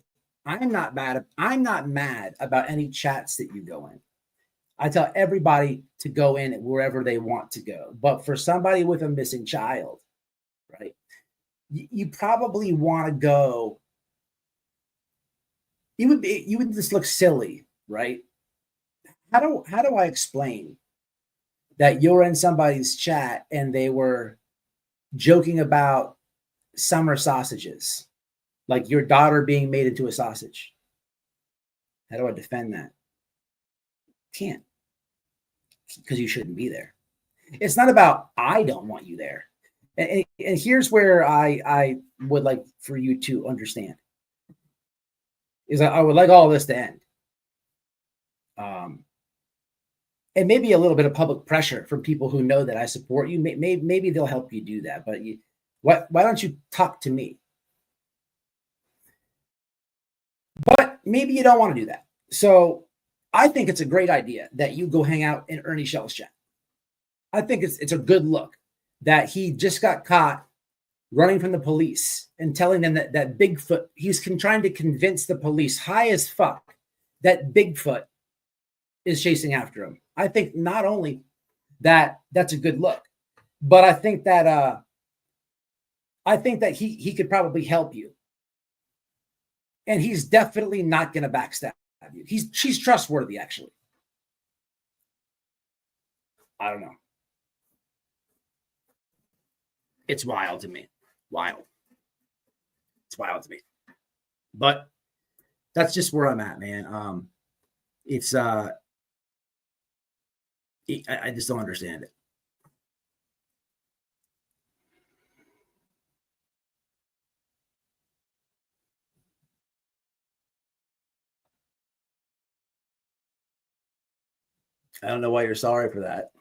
I'm not mad about any chats that you go in. I tell everybody to go in wherever they want to go. But for somebody with a missing child, right, you probably want to go. You would just look silly, right? How do I explain that you're in somebody's chat and they were joking about summer sausages, like your daughter being made into a sausage? How do I defend that? Can't, because you shouldn't be there. It's not about I don't want you there. And here's where I would like for you to understand is I would like all this to end. And maybe a little bit of public pressure from people who know that I support you. Maybe they'll help you do that. But why don't you talk to me? But maybe you don't want to do that. So I think it's a great idea that you go hang out in Ernie Shell's chat. I think it's a good look that he just got caught running from the police and telling them that Bigfoot, he's trying to convince the police high as fuck that Bigfoot is chasing after him. I think not only that's a good look, but I think that he could probably help you. And he's definitely not going to backstab you. She's trustworthy, actually. I don't know. It's wild to me. Wild. It's wild to me. But that's just where I'm at, man. It's I just don't understand it. I don't know why you're sorry for that.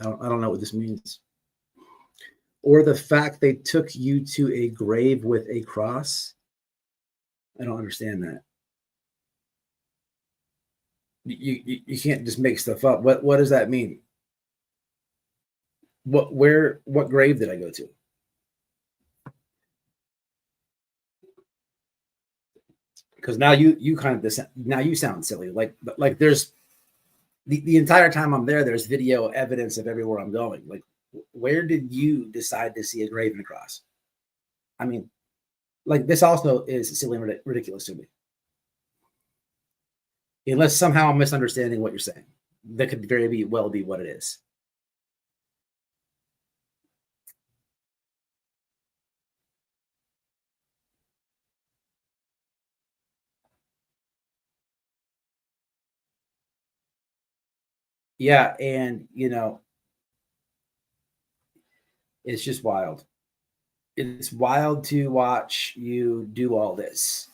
I don't know what this means. Or the fact they took you to a grave with a cross. I don't understand that. You can't just make stuff up. What does that mean? What grave did I go to? Because now you kind of now you sound silly. Like there's the entire time I'm there, there's video evidence of everywhere I'm going. Like, where did you decide to see a grave and a cross? I mean, like, this also is silly and ridiculous to me. Unless somehow I'm misunderstanding what you're saying. That could very well be what it is. Yeah, and it's just wild. It's wild to watch you do all this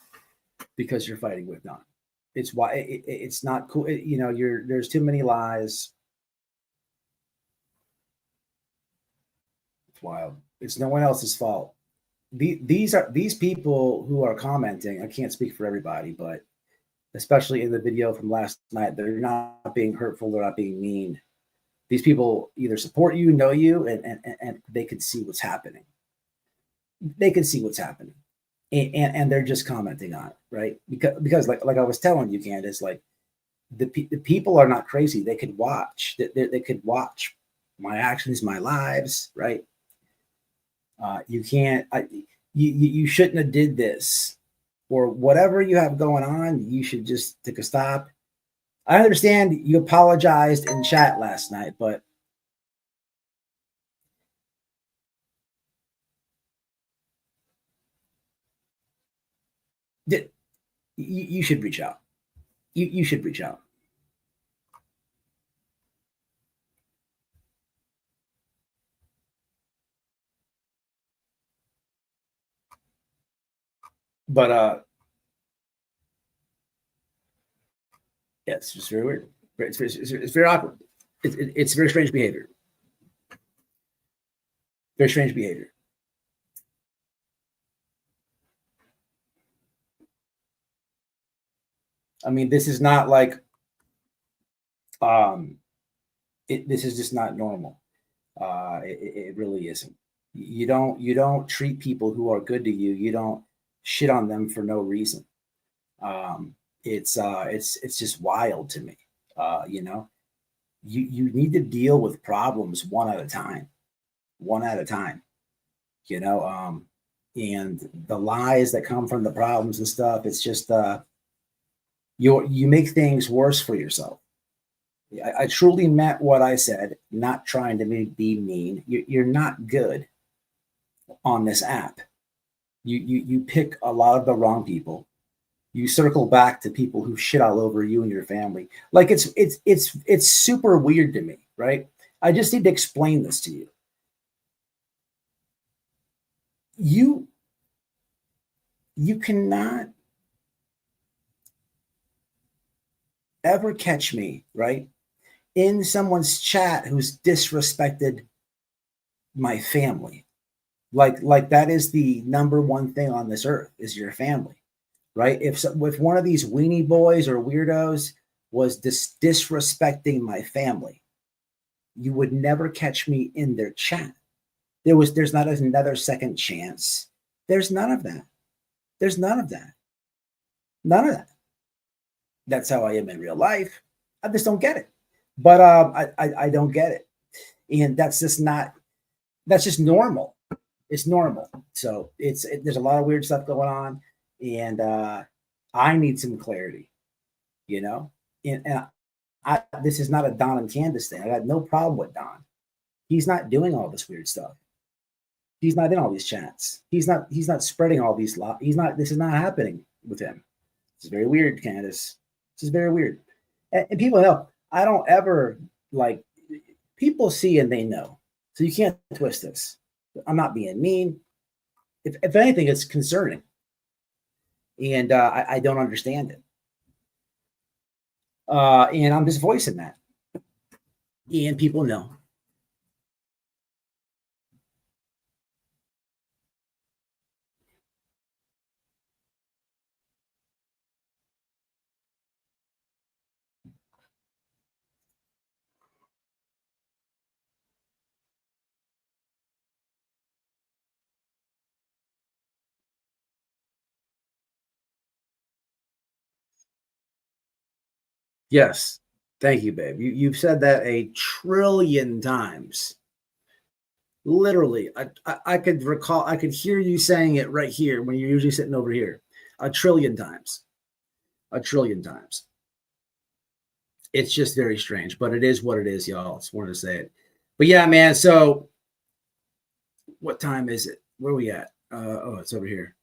because you're fighting with none. It's why it's not cool. There's too many lies. It's wild. It's no one else's fault. These people who are commenting. I can't speak for everybody, but especially in the video from last night, they're not being hurtful. They're not being mean. These people either support you, know you, and they can see what's happening. They can see what's happening, and they're just commenting on it, right? Because like I was telling you, Candus, like the people are not crazy. They could watch. They could watch my actions, my lives, right? You can't. You shouldn't have did this, or whatever you have going on. You should just take a stop. I understand you apologized in chat last night, but you should reach out. You should reach out. But yeah, it's just very weird. It's very awkward. It's very strange behavior. Very strange behavior. I mean, this is not like this is just not normal. It really isn't. You don't treat people who are good to you. You don't shit on them for no reason. It's just wild to me. You know, you need to deal with problems one at a time, you know, and the lies that come from the problems and stuff, it's just you make things worse for yourself. I truly meant what I said, not trying to be mean. You're not good on this app. You pick a lot of the wrong people. You circle back to people who shit all over you and your family. Like it's super weird to me, right? I just need to explain this to you. You cannot ever catch me, right, in someone's chat who's disrespected my family. Like that is the number one thing on this earth is your family, right? If one of these weenie boys or weirdos was disrespecting my family, you would never catch me in their chat. There's not another second chance. There's none of that. There's none of that. None of that. That's how I am in real life. I just don't get it. But I don't get it. And that's just normal. It's normal. So there's a lot of weird stuff going on. And I need some clarity, you know? And this is not a Don and Candus thing. I got no problem with Don. He's not doing all this weird stuff. He's not in all these chats. He's not spreading all these this is not happening with him. It's very weird, Candus. This is very weird. And people know I don't ever people see and they know. So you can't twist this. I'm not being mean. If anything, it's concerning. And I don't understand it. And I'm just voicing that. And people know. Yes. Thank you, babe. You've said that a trillion times. Literally, I could recall, I could hear you saying it right here when you're usually sitting over here. A trillion times. A trillion times. It's just very strange, but it is what it is, y'all. I just wanted to say it. But yeah, man, so what time is it? Where are we at? Oh, it's over here.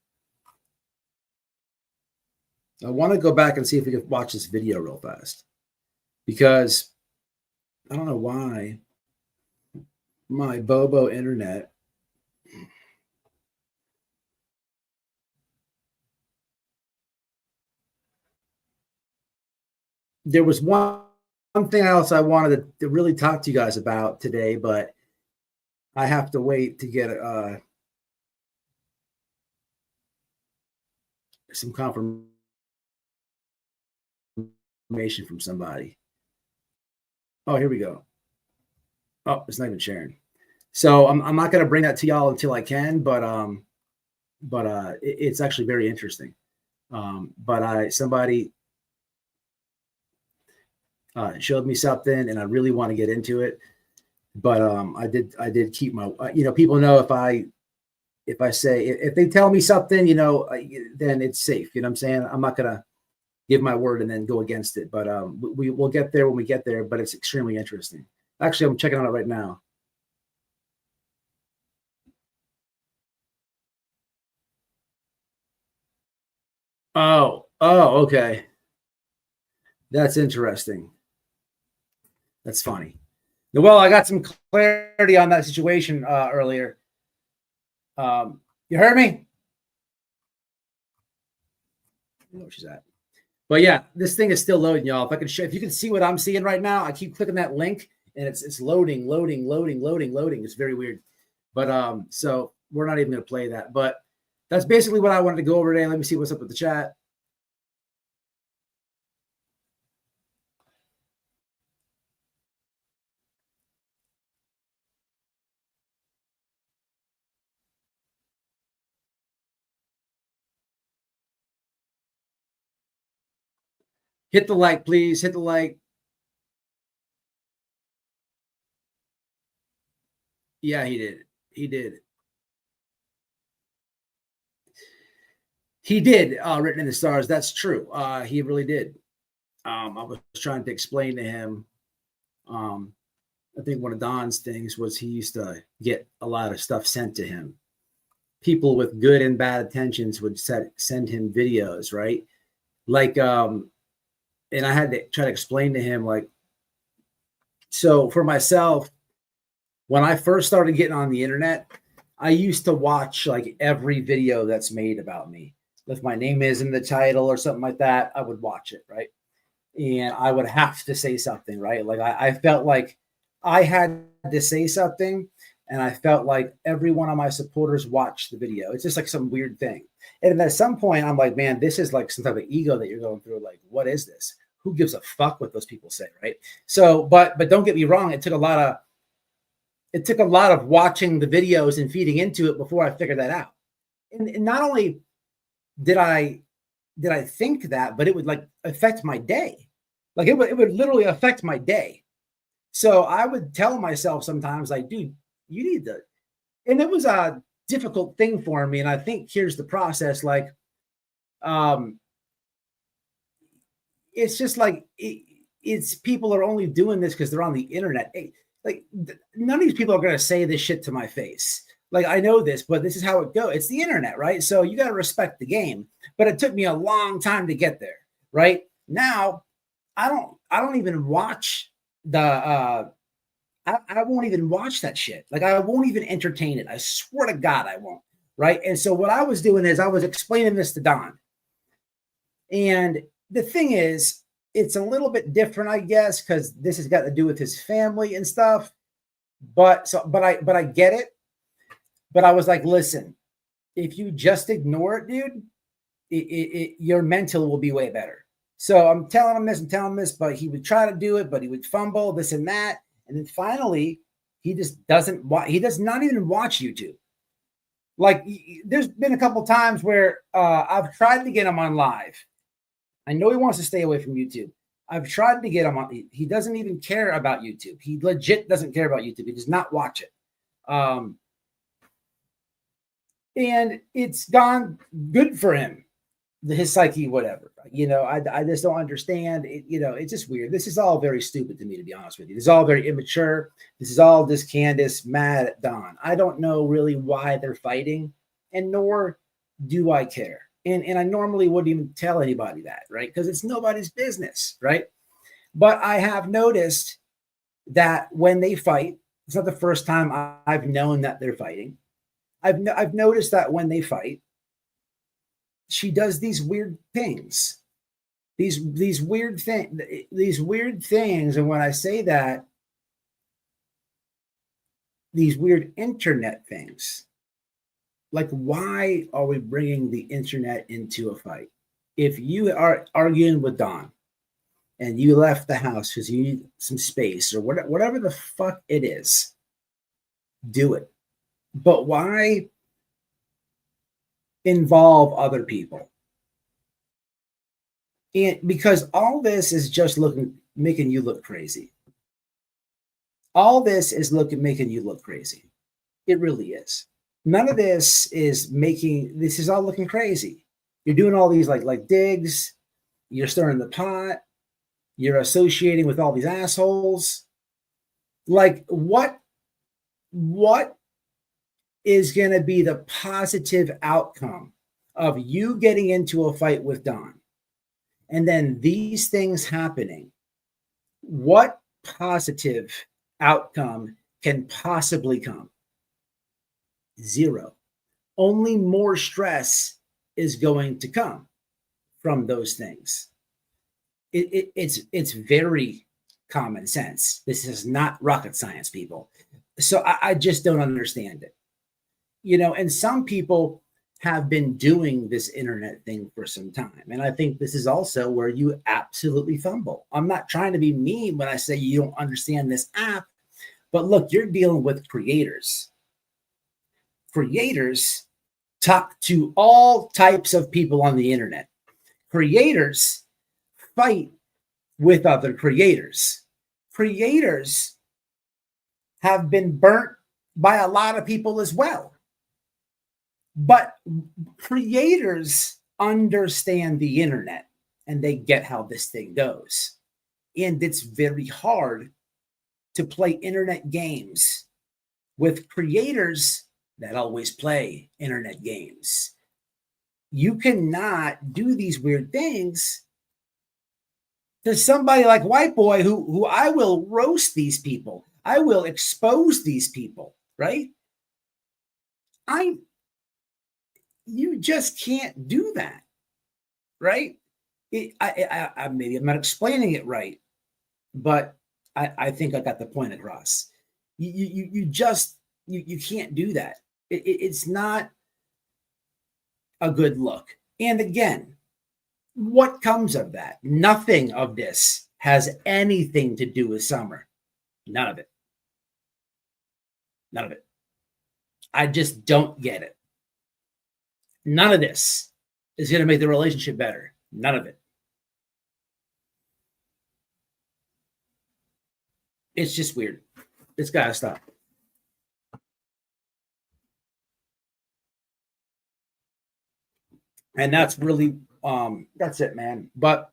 I want to go back and see if we can watch this video real fast. Because I don't know why my Bobo internet there was one thing else I wanted to really talk to you guys about today, but I have to wait to get some confirmation from somebody. Oh, here we go. Oh, it's not even sharing. So I'm not going to bring that to y'all until I can, but it's actually very interesting. But somebody showed me something, and I really want to get into it. But I did keep my people know if I say if they tell me something, then it's safe. You know what I'm saying? I'm not gonna give my word and then go against it. But we'll get there when we get there. But it's extremely interesting. Actually, I'm checking on it right now. Oh, okay. That's interesting. That's funny. Well, I got some clarity on that situation earlier. You heard me? know where she's at. But yeah, this thing is still loading, y'all. If I can show, if you can see what I'm seeing right now, I keep clicking that link and it's loading. It's very weird. But so we're not even gonna play that. But that's basically what I wanted to go over today. Let me see what's up with the chat. Hit the like, please. Hit the like. Yeah, he did. He did. He did. Written in the stars. That's true. He really did. I was trying to explain to him. I think one of Don's things was he used to get a lot of stuff sent to him. People with good and bad intentions would send him videos, right? Like, and I had to try to explain to him, like, so for myself, when I first started getting on the internet, I used to watch like every video that's made about me. If my name is in the title or something like that, I would watch it, right? And I would have to say something, right? Like I felt like I had to say something, and I felt like every one of my supporters watched the video. It's just like some weird thing. And at some point, I'm like, man, this is like some type of ego that you're going through. Like, what is this? Who gives a fuck what those people say, right? So, but don't get me wrong, it took a lot of watching the videos and feeding into it before I figured that out. And not only did I think that, but it would like affect my day. Like it would literally affect my day. So I would tell myself sometimes, like, dude, you need to. And it was a difficult thing for me. And I think here's the process. Like, it's just like it's people are only doing this because they're on the internet. Like none of these people are going to say this shit to my face. Like I know this, but this is how it goes. It's the internet, right? So you got to respect the game. But it took me a long time to get there, right? Now, I don't even watch the I won't even watch that shit. Like I won't even entertain it. I swear to God, I won't. Right. And so what I was doing is I was explaining this to Don. And the thing is, it's a little bit different, I guess, because this has got to do with his family and stuff. But I get it. But I was like, listen, if you just ignore it, dude, your mental will be way better. So I'm telling him this, but he would try to do it, but he would fumble this and that. And then finally, he just doesn't watch. He does not even watch YouTube. Like there's been a couple times where I've tried to get him on live. I know he wants to stay away from YouTube. I've tried to get him on. He doesn't even care about YouTube. He legit doesn't care about YouTube. He does not watch it. And it's gone good for him, his psyche, whatever. You know, I just don't understand. It's just weird. This is all very stupid to me, to be honest with you. This is all very immature. This is all just Candus mad at Don. I don't know really why they're fighting, and nor do I care. And I normally wouldn't even tell anybody that, right? Because it's nobody's business, right? But I have noticed that when they fight, it's not the first time I've known that they're fighting. I've noticed that when they fight, she does these weird things, these weird things. And when I say that, these weird internet things, like why are we bringing the internet into a fight? If you are arguing with Don and you left the house because you need some space or whatever the fuck it is, do it. But why involve other people? And because all this is just making you look crazy. All this is making you look crazy. It really is. None of this is this is all looking crazy. You're doing all these like digs. You're stirring the pot. You're associating with all these assholes. Like what is going to be the positive outcome of you getting into a fight with Don and then these things happening? What positive outcome can possibly come? Zero. Only more stress is going to come from those things. It's very common sense. This is not rocket science, people. So I just don't understand it. And some people have been doing this internet thing for some time. And I think this is also where you absolutely fumble. I'm not trying to be mean when I say you don't understand this app, but look, you're dealing with creators. Creators talk to all types of people on the internet. Creators fight with other creators. Creators have been burnt by a lot of people as well. But creators understand the internet and they get how this thing goes. And it's very hard to play internet games with creators that always play internet games. You cannot do these weird things to somebody like WHITEBOY who I will roast these people. I will expose these people, right? You just can't do that, right? Maybe I'm not explaining it right, but I think I got the point across. You can't do that. It's not a good look. And again, what comes of that? Nothing of this has anything to do with Summer. None of it. None of it. I just don't get it. None of this is going to make the relationship better. None of it. It's just weird. It's got to stop. And that's really, that's it, man. But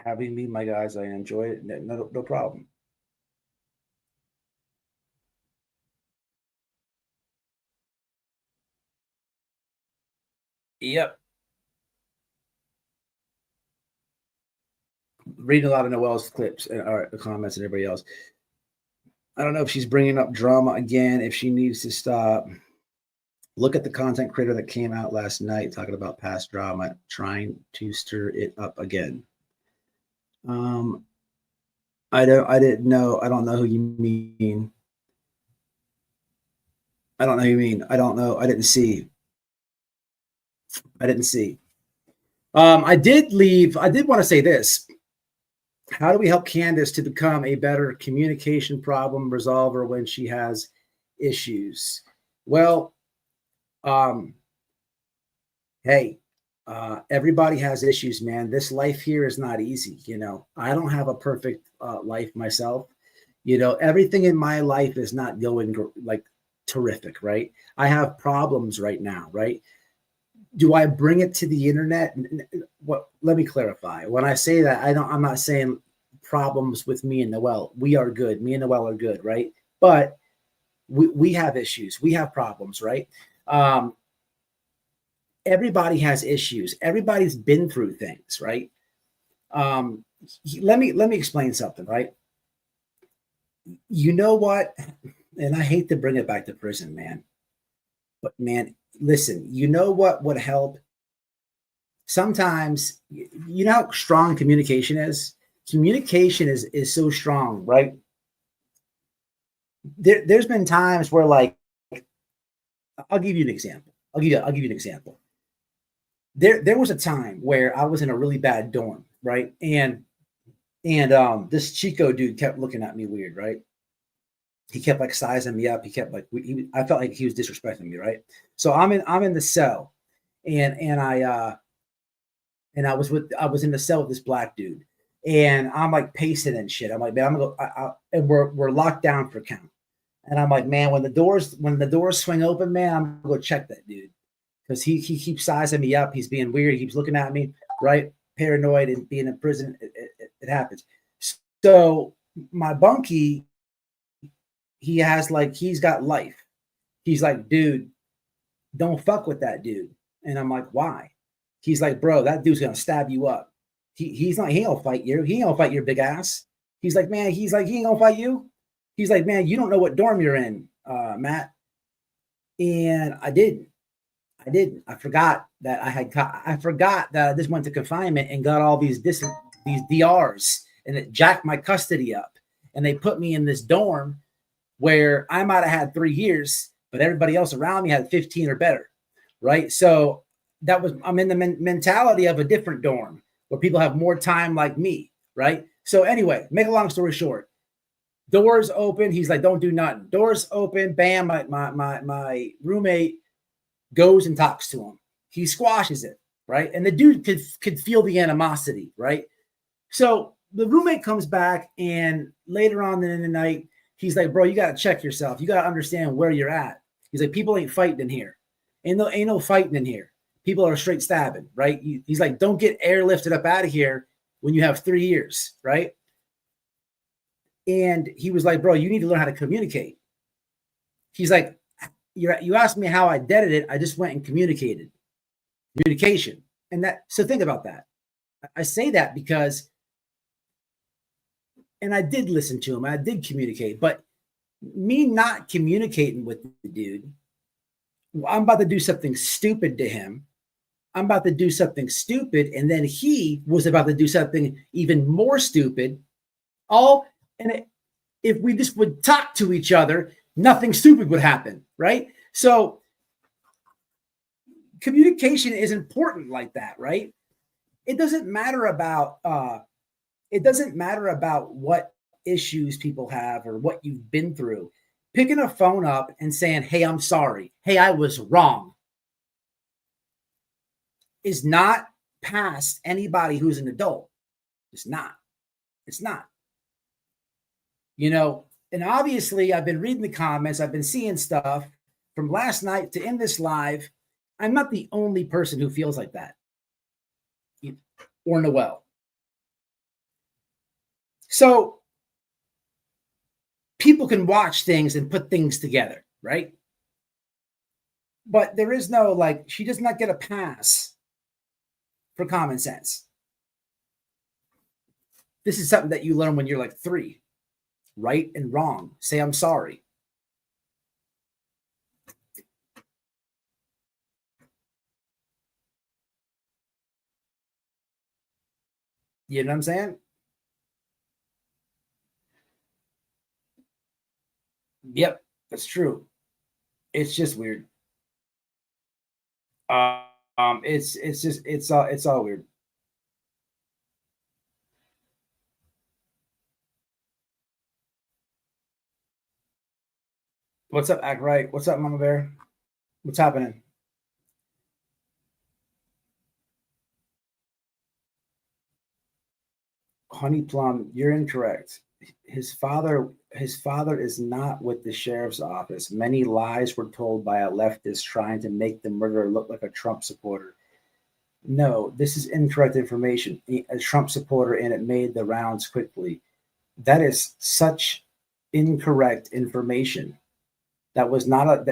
having me, my guys, I enjoy it. No problem. Yep. Reading a lot of Noelle's clips and comments and everybody else. I don't know if she's bringing up drama again, if she needs to stop. Look at the content creator that came out last night talking about past drama, trying to stir it up again. I don't know who you mean. I don't know who you mean. I don't know. I didn't see. I did want to say this. How do we help Candus to become a better communication problem resolver when she has issues? Well, hey, everybody has issues, man. This life here is not easy. I don't have a perfect life myself. Everything in my life is not going like terrific, right? I have problems right now, right? Do I bring it to the internet? Let me clarify. When I say that, I'm not saying problems with me and Noelle. We are good. Me and Noelle are good, right? But we have issues. We have problems, right? Everybody has issues. Everybody's been through things, right? Let me explain something, right? You know what? And I hate to bring it back to prison, man. But man, listen, you know what would help? Sometimes, you know how strong communication is? Communication is so strong, right? There's been times where, like, I'll give you an example. I'll give you an example. There was a time where I was in a really bad dorm, right? And this Chico dude kept looking at me weird, right? He kept like sizing me up. He kept like I felt like he was disrespecting me, right? So I'm in the cell, and I was in the cell with this black dude, and I'm like pacing and shit. I'm like, man, I'm gonna go, and we're locked down for count, and I'm like, man, when the doors swing open, man, I'm gonna go check that dude because he keeps sizing me up. He's being weird. He keeps looking at me, right? paranoid and being in prison, it happens. So my bunkie, he's got life. He's like, dude, don't fuck with that dude. And I'm like, why? He's like, bro, that dude's gonna stab you up. He ain't gonna fight you. He ain't gonna fight your big ass. He's like, man, he ain't gonna fight you. He's like, man, you don't know what dorm you're in, Matt. And I didn't. I forgot that I just went to confinement and got all these DRs, and it jacked my custody up. And they put me in this dorm where I might have had 3 years, but everybody else around me had 15 or better, right? So I'm in the mentality of a different dorm where people have more time like me, right? So anyway, make a long story short, doors open. He's like, don't do nothing. Doors open. Bam. My roommate goes and talks to him. He squashes it, right? And the dude could feel the animosity, right? So the roommate comes back, and later on in the night, he's like, bro, you got to check yourself. You got to understand where you're at. He's like, people ain't fighting in here. Ain't no fighting in here. People are straight stabbing, right? He's like, don't get airlifted up out of here when you have 3 years, right? And he was like, bro, you need to learn how to communicate. He's like, you asked me how I deaded it. I just went and communicated. Communication. So think about that. I say that because, and I did listen to him. I did communicate, but me not communicating with the dude, I'm about to do something stupid to him. I'm about to do something stupid. And then he was about to do something even more stupid. If we just would talk to each other, nothing stupid would happen, right? So communication is important like that, right? It doesn't matter about what issues people have or what you've been through. Picking a phone up and saying, hey, I'm sorry. Hey, I was wrong, is not past anybody who's an adult. It's not. And obviously I've been reading the comments. I've been seeing stuff from last night to in this live. I'm not the only person who feels like that, or Noel. So people can watch things and put things together, right? But there is no, she does not get a pass for common sense. This is something that you learn when you're 3. Right and wrong. Say, I'm sorry. You know what I'm saying? Yep, that's true. It's just weird. It's all weird. What's up, Act Right? What's up, Mama Bear? What's happening? Honey Plum, you're incorrect. His father is not with the sheriff's office. Many lies were told by a leftist trying to make the murderer look like a Trump supporter. No, this is incorrect information. A Trump supporter, and it made the rounds quickly. That is such incorrect information. That was not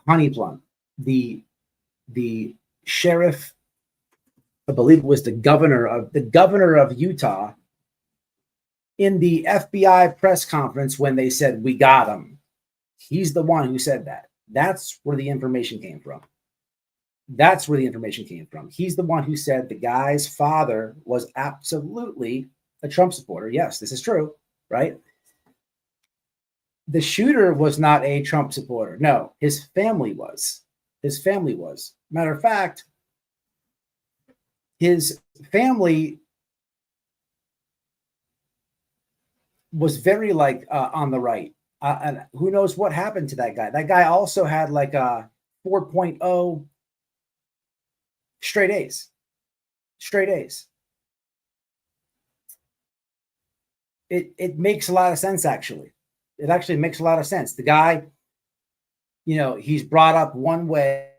Honey Plum. The sheriff, I believe it was the governor of Utah, in the FBI press conference when they said, we got him. He's the one who said that. That's where the information came from. He's the one who said the guy's father was absolutely a Trump supporter. Yes, this is true, right? The shooter was not a Trump supporter. No, his family was. Matter of fact, his family was very on the right. And who knows what happened to that guy? That guy also had a 4.0 straight A's. It makes a lot of sense, actually. It actually makes a lot of sense. The guy, he's brought up one way,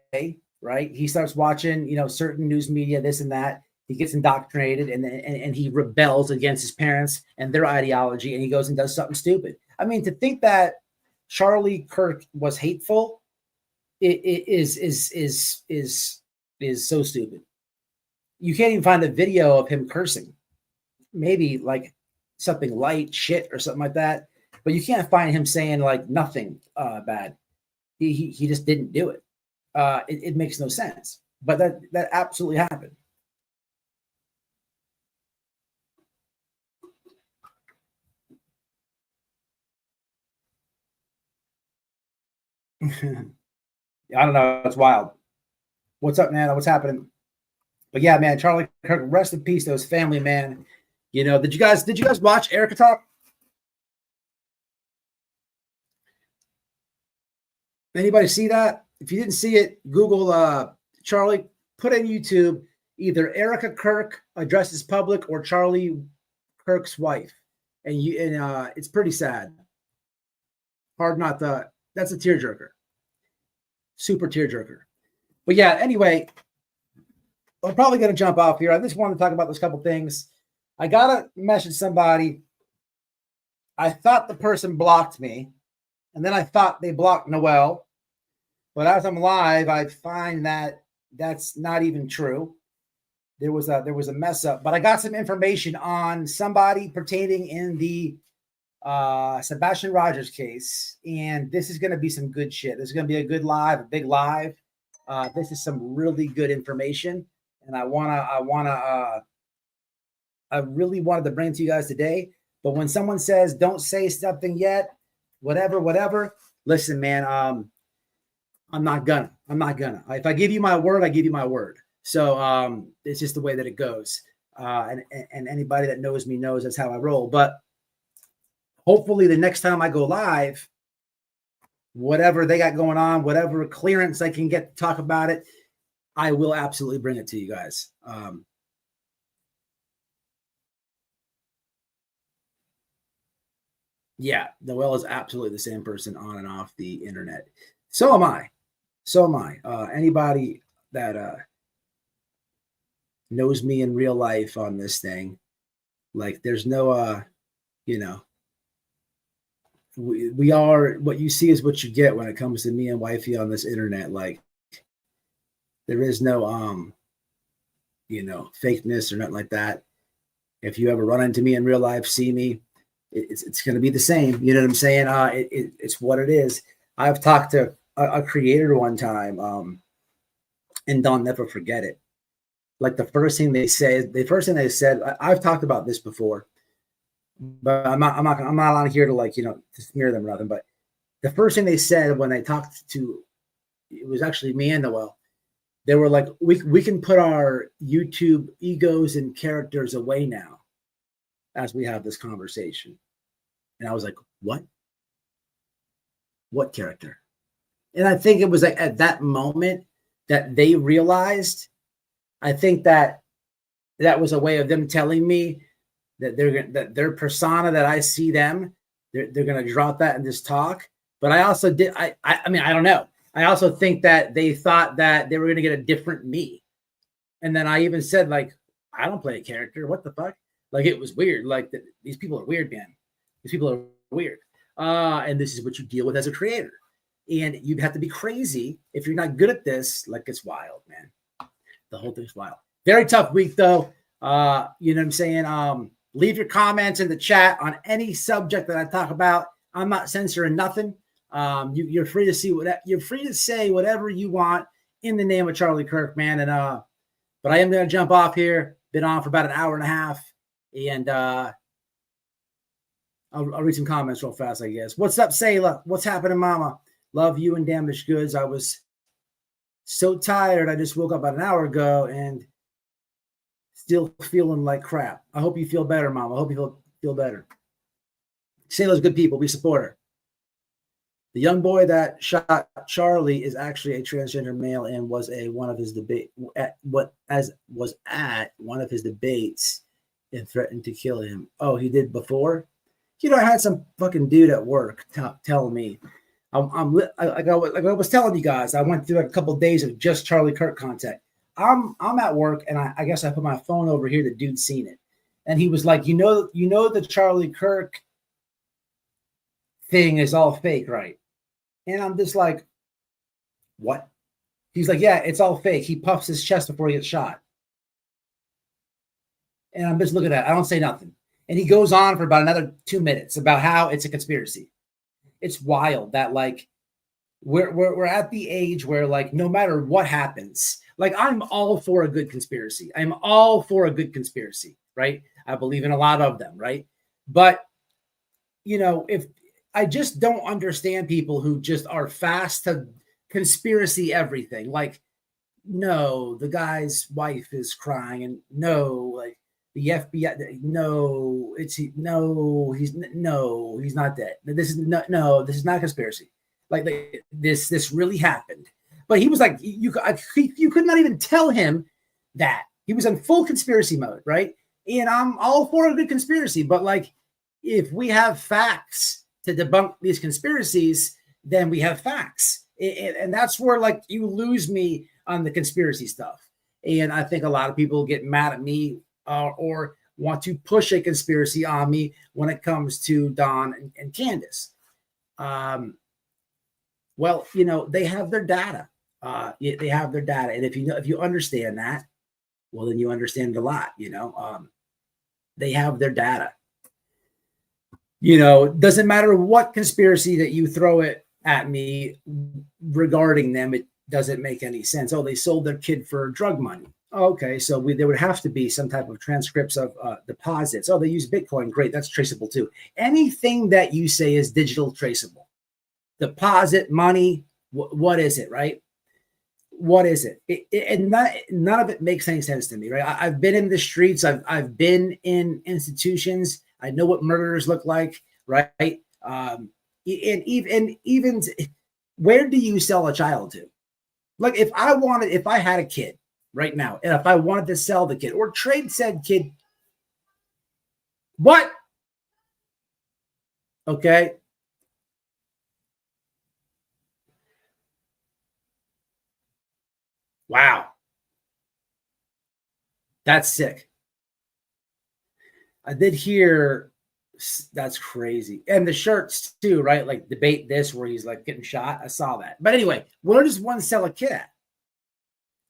right? He starts watching, certain news media, this and that. he gets indoctrinated and he rebels against his parents and their ideology, and he goes and does something stupid. I mean, to think that Charlie Kirk was hateful is so stupid. You can't even find a video of him cursing. Maybe like something light, shit, or something like that. But you can't find him saying like nothing bad. He just didn't do it. It makes no sense. But that absolutely happened. I don't know. It's wild. What's up, man? What's happening? But yeah, man, Charlie Kirk, rest in peace to his family, man. You know, did you guys watch Erica talk? Anybody see that? If you didn't see it, Google Charlie, put in YouTube either Erica Kirk addresses public or Charlie Kirk's wife. And it's pretty sad. Hard not to, that's a tearjerker. Super tearjerker. But yeah, anyway, I'm probably going to jump off here. I just wanted to talk about those couple things. I got to message somebody. I thought the person blocked me, and then I thought they blocked Noel. But as I'm live, I find that that's not even true. There was a mess up. But I got some information on somebody pertaining in the Sebastian Rogers case, and this is going to be some good shit. This is going to be a good live, a big live. This is some really good information, and I really wanted to bring it to you guys today. But when someone says don't say something yet, whatever, listen, man, I'm not gonna. If I give you my word, I give you my word. So it's just the way that it goes. And anybody that knows me knows that's how I roll. But hopefully the next time I go live, whatever they got going on, whatever clearance I can get to talk about it, I will absolutely bring it to you guys. Yeah, Noel is absolutely the same person on and off the internet. So am I. Anybody that knows me in real life on this thing, like there's no, we are, what you see is what you get when it comes to me and wifey on this internet. Like there is no, fakeness or nothing like that. If you ever run into me in real life, see me, it's going to be the same. You know what I'm saying? It's what it is. I've talked to a creator one time, and I'll never forget it. Like the first thing they said, I've talked about this before, but I'm not on here to to smear them or nothing. But the first thing they said when they talked to, it was actually me and Noel. They were like, we can put our YouTube egos and characters away now as we have this conversation. And I was like, what? What character? And I think it was like at that moment that they realized, I think that was a way of them telling me that that their persona that I see them, they're going to drop that in this talk. But I also did, I mean, I don't know. I also think that they thought that they were going to get a different me. And then I even said, like, I don't play a character. What the fuck? Like, it was weird. Like, these people are weird, man. These people are weird. And this is what you deal with as a creator. And you'd have to be crazy if you're not good at this. Like, it's wild, man. The whole thing's wild. Very tough week, though. You know what I'm saying? Leave your comments in the chat on any subject that I talk about. I'm not censoring nothing. You're free to see you're free to say whatever you want in the name of Charlie Kirk, man. And but I am going to jump off here. Been on for about an hour and a half, and I'll read some comments real fast, I guess. What's up, Sayla? What's happening, Mama? Love you and damaged goods. I was so tired. I just woke up about an hour ago and still feeling like crap. I hope you feel better, Mama. I hope you feel better. Sayla's good people. We support her. The young boy that shot Charlie is actually a transgender male and was at one of his debates and threatened to kill him. Oh, he did before? I had some fucking dude at work telling me. Like I was telling you guys, I went through a couple of days of just Charlie Kirk content. I'm at work, and I guess I put my phone over here. The dude seen it, and he was like, you know, the Charlie Kirk thing is all fake, right? And I'm just like, what? He's like, yeah, it's all fake. He puffs his chest before he gets shot. And I'm just looking at it. I don't say nothing. And he goes on for about another 2 minutes about how it's a conspiracy. It's wild that like we're at the age where like no matter what happens, like I'm all for a good conspiracy. I'm all for a good conspiracy, right? I believe in a lot of them, right? But you know, if I just don't understand people who just are fast to conspiracy everything. Like, no, the guy's wife is crying, and no, like the FBI, no, he's not dead. This is this is not a conspiracy. Like this really happened. But he was like, you could not even tell him that. He was in full conspiracy mode, right? And I'm all for a good conspiracy, but like, if we have facts to debunk these conspiracies, then we have facts. And that's where like you lose me on the conspiracy stuff. And I think a lot of people get mad at me or want to push a conspiracy on me when it comes to Don and Candus. Well, you know, they have their data. They have their data. And if you understand that, well, then you understand a lot, you know. They have their data. You know, doesn't matter what conspiracy that you throw it at me regarding them, it doesn't make any sense. Oh, they sold their kid for drug money. Okay, so there would have to be some type of transcripts of deposits. Oh, they use Bitcoin. Great, that's traceable too. Anything that you say is digital traceable. Deposit, money, what is it, right? What is it? And none of it makes any sense to me, right? I've been in the streets. I've been in institutions. I know what murderers look like, right? And even where do you sell a child to? Like if I had a kid right now, and if I wanted to sell the kid or trade said kid, what? Okay. Wow. That's sick. I did hear that's crazy. And the shirts too, right? Like debate this where he's like getting shot. I saw that. But anyway, where does one sell a kid at?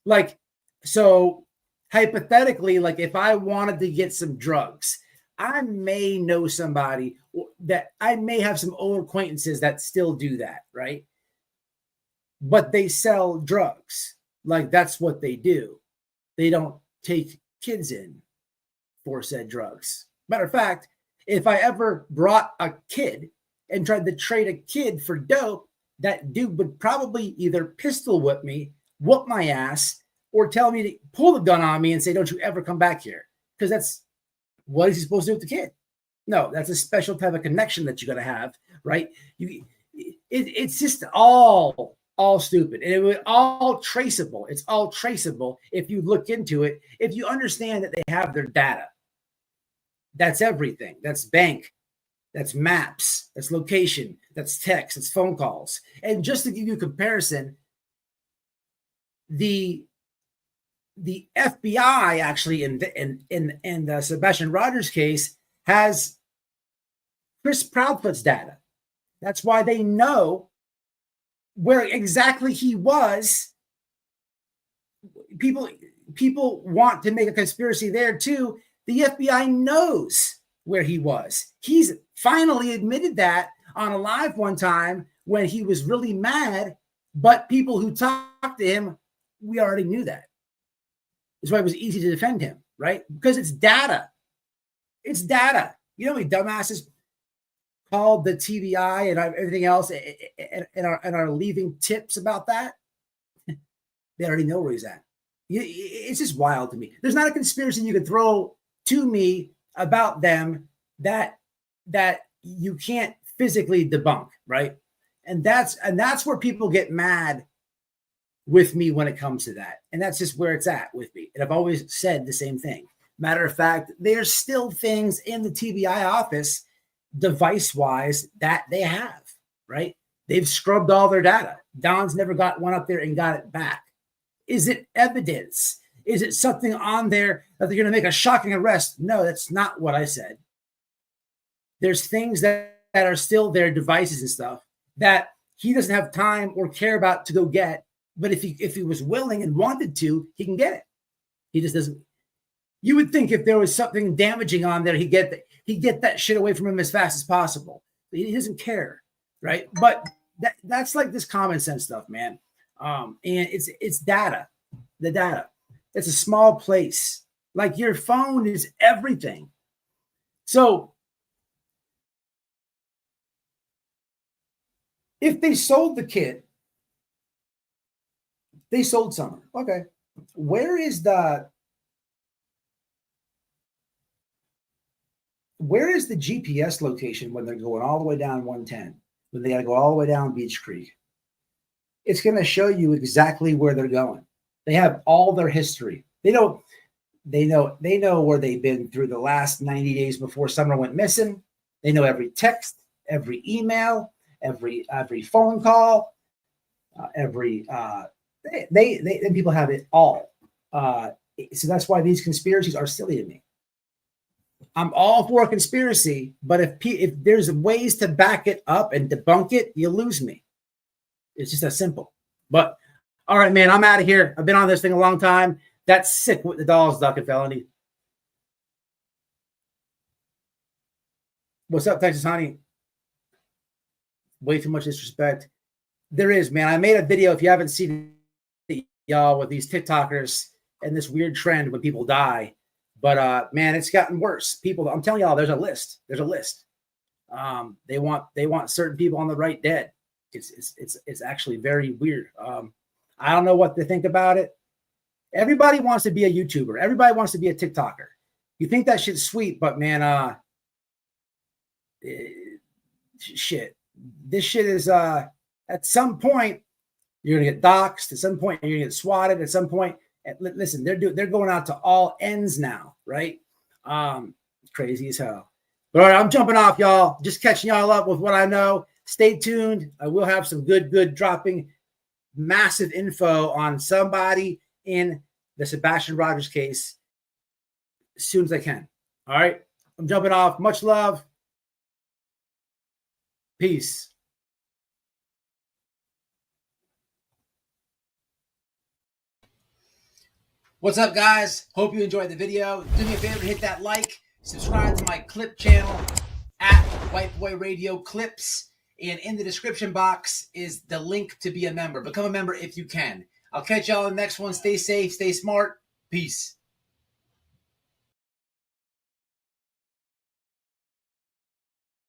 Like, so hypothetically, like if I wanted to get some drugs, I may know somebody that I may have some old acquaintances that still do that, right? But they sell drugs. Like that's what they do. They don't take kids in for said drugs. Matter of fact, if I ever brought a kid and tried to trade a kid for dope, that dude would probably either pistol whip me, whoop my ass, or tell me to pull the gun on me and say, don't you ever come back here. Because that's what is he supposed to do with the kid? No, that's a special type of connection that you got to have, right? It's just all stupid. And it was all traceable. It's all traceable if you look into it, if you understand that they have their data. That's everything. That's bank. That's maps. That's location. That's text. That's phone calls. And just to give you a comparison, the FBI actually in the Sebastian Rogers case has Chris Proudfoot's data. That's why they know where exactly he was. People want to make a conspiracy there too. The FBI knows where he was. He's finally admitted that on a live one time when he was really mad, but people who talked to him, we already knew that. That's why it was easy to defend him, right? Because it's data. It's data. You know how many dumbasses called the TBI and everything else and are leaving tips about that? They already know where he's at. It's just wild to me. There's not a conspiracy you could throw to me about them that you can't physically debunk, right? And that's where people get mad with me when it comes to that. And that's just where it's at with me. And I've always said the same thing. Matter of fact, there's still things in the TBI office, device-wise, that they have, right? They've scrubbed all their data. Don's never got one up there and got it back. Is it evidence Is it something on there that they're going to make a shocking arrest? No, that's not what I said. There's things that are still their devices and stuff that he doesn't have time or care about to go get. But if he was willing and wanted to, he can get it. He just doesn't. You would think if there was something damaging on there, he'd get that shit away from him as fast as possible. He doesn't care, right? But that's like this common sense stuff, man. And it's data. The data. It's a small place. Like your phone is everything. So if they sold the kid, they sold Summer. Okay. Where is the GPS location when they're going all the way down 110? When they got to go all the way down Beach Creek? It's going to show you exactly where they're going. They have all their history. They know where they've been through the last 90 days before Summer went missing. They know every text, every email, every phone call, people have it all. So that's why these conspiracies are silly to me. I'm all for a conspiracy, but if there's ways to back it up and debunk it, you lose me. It's just that simple. But all right, man, I'm out of here. I've been on this thing a long time. That's sick with the dolls, Ducking Felony. What's up, Texas Honey? Way too much disrespect. There is, man. I made a video, if you haven't seen it, y'all, with these TikTokers and this weird trend when people die. But man, it's gotten worse. People, I'm telling y'all, there's a list. There's a list. They want certain people on the right dead. It's actually very weird. I don't know what to think about it. Everybody wants to be a YouTuber. Everybody wants to be a TikToker. You think that shit's sweet, but man, shit. This shit is at some point you're gonna get doxxed. At some point you're gonna get swatted. At some point, listen, they're going out to all ends now, right? Crazy as hell. But all right, I'm jumping off, y'all. Just catching y'all up with what I know. Stay tuned. I will have some good dropping massive info on somebody in the Sebastian Rogers case as soon as I can. All right, I'm jumping off. Much love. Peace. What's up, guys? Hope you enjoyed the video. Do me a favor, hit that like, subscribe to my clip channel at White Boy Radio Clips, and in the description box is the link to be a member. Become a member if you can. I'll catch y'all in the next one. Stay safe, stay smart. Peace.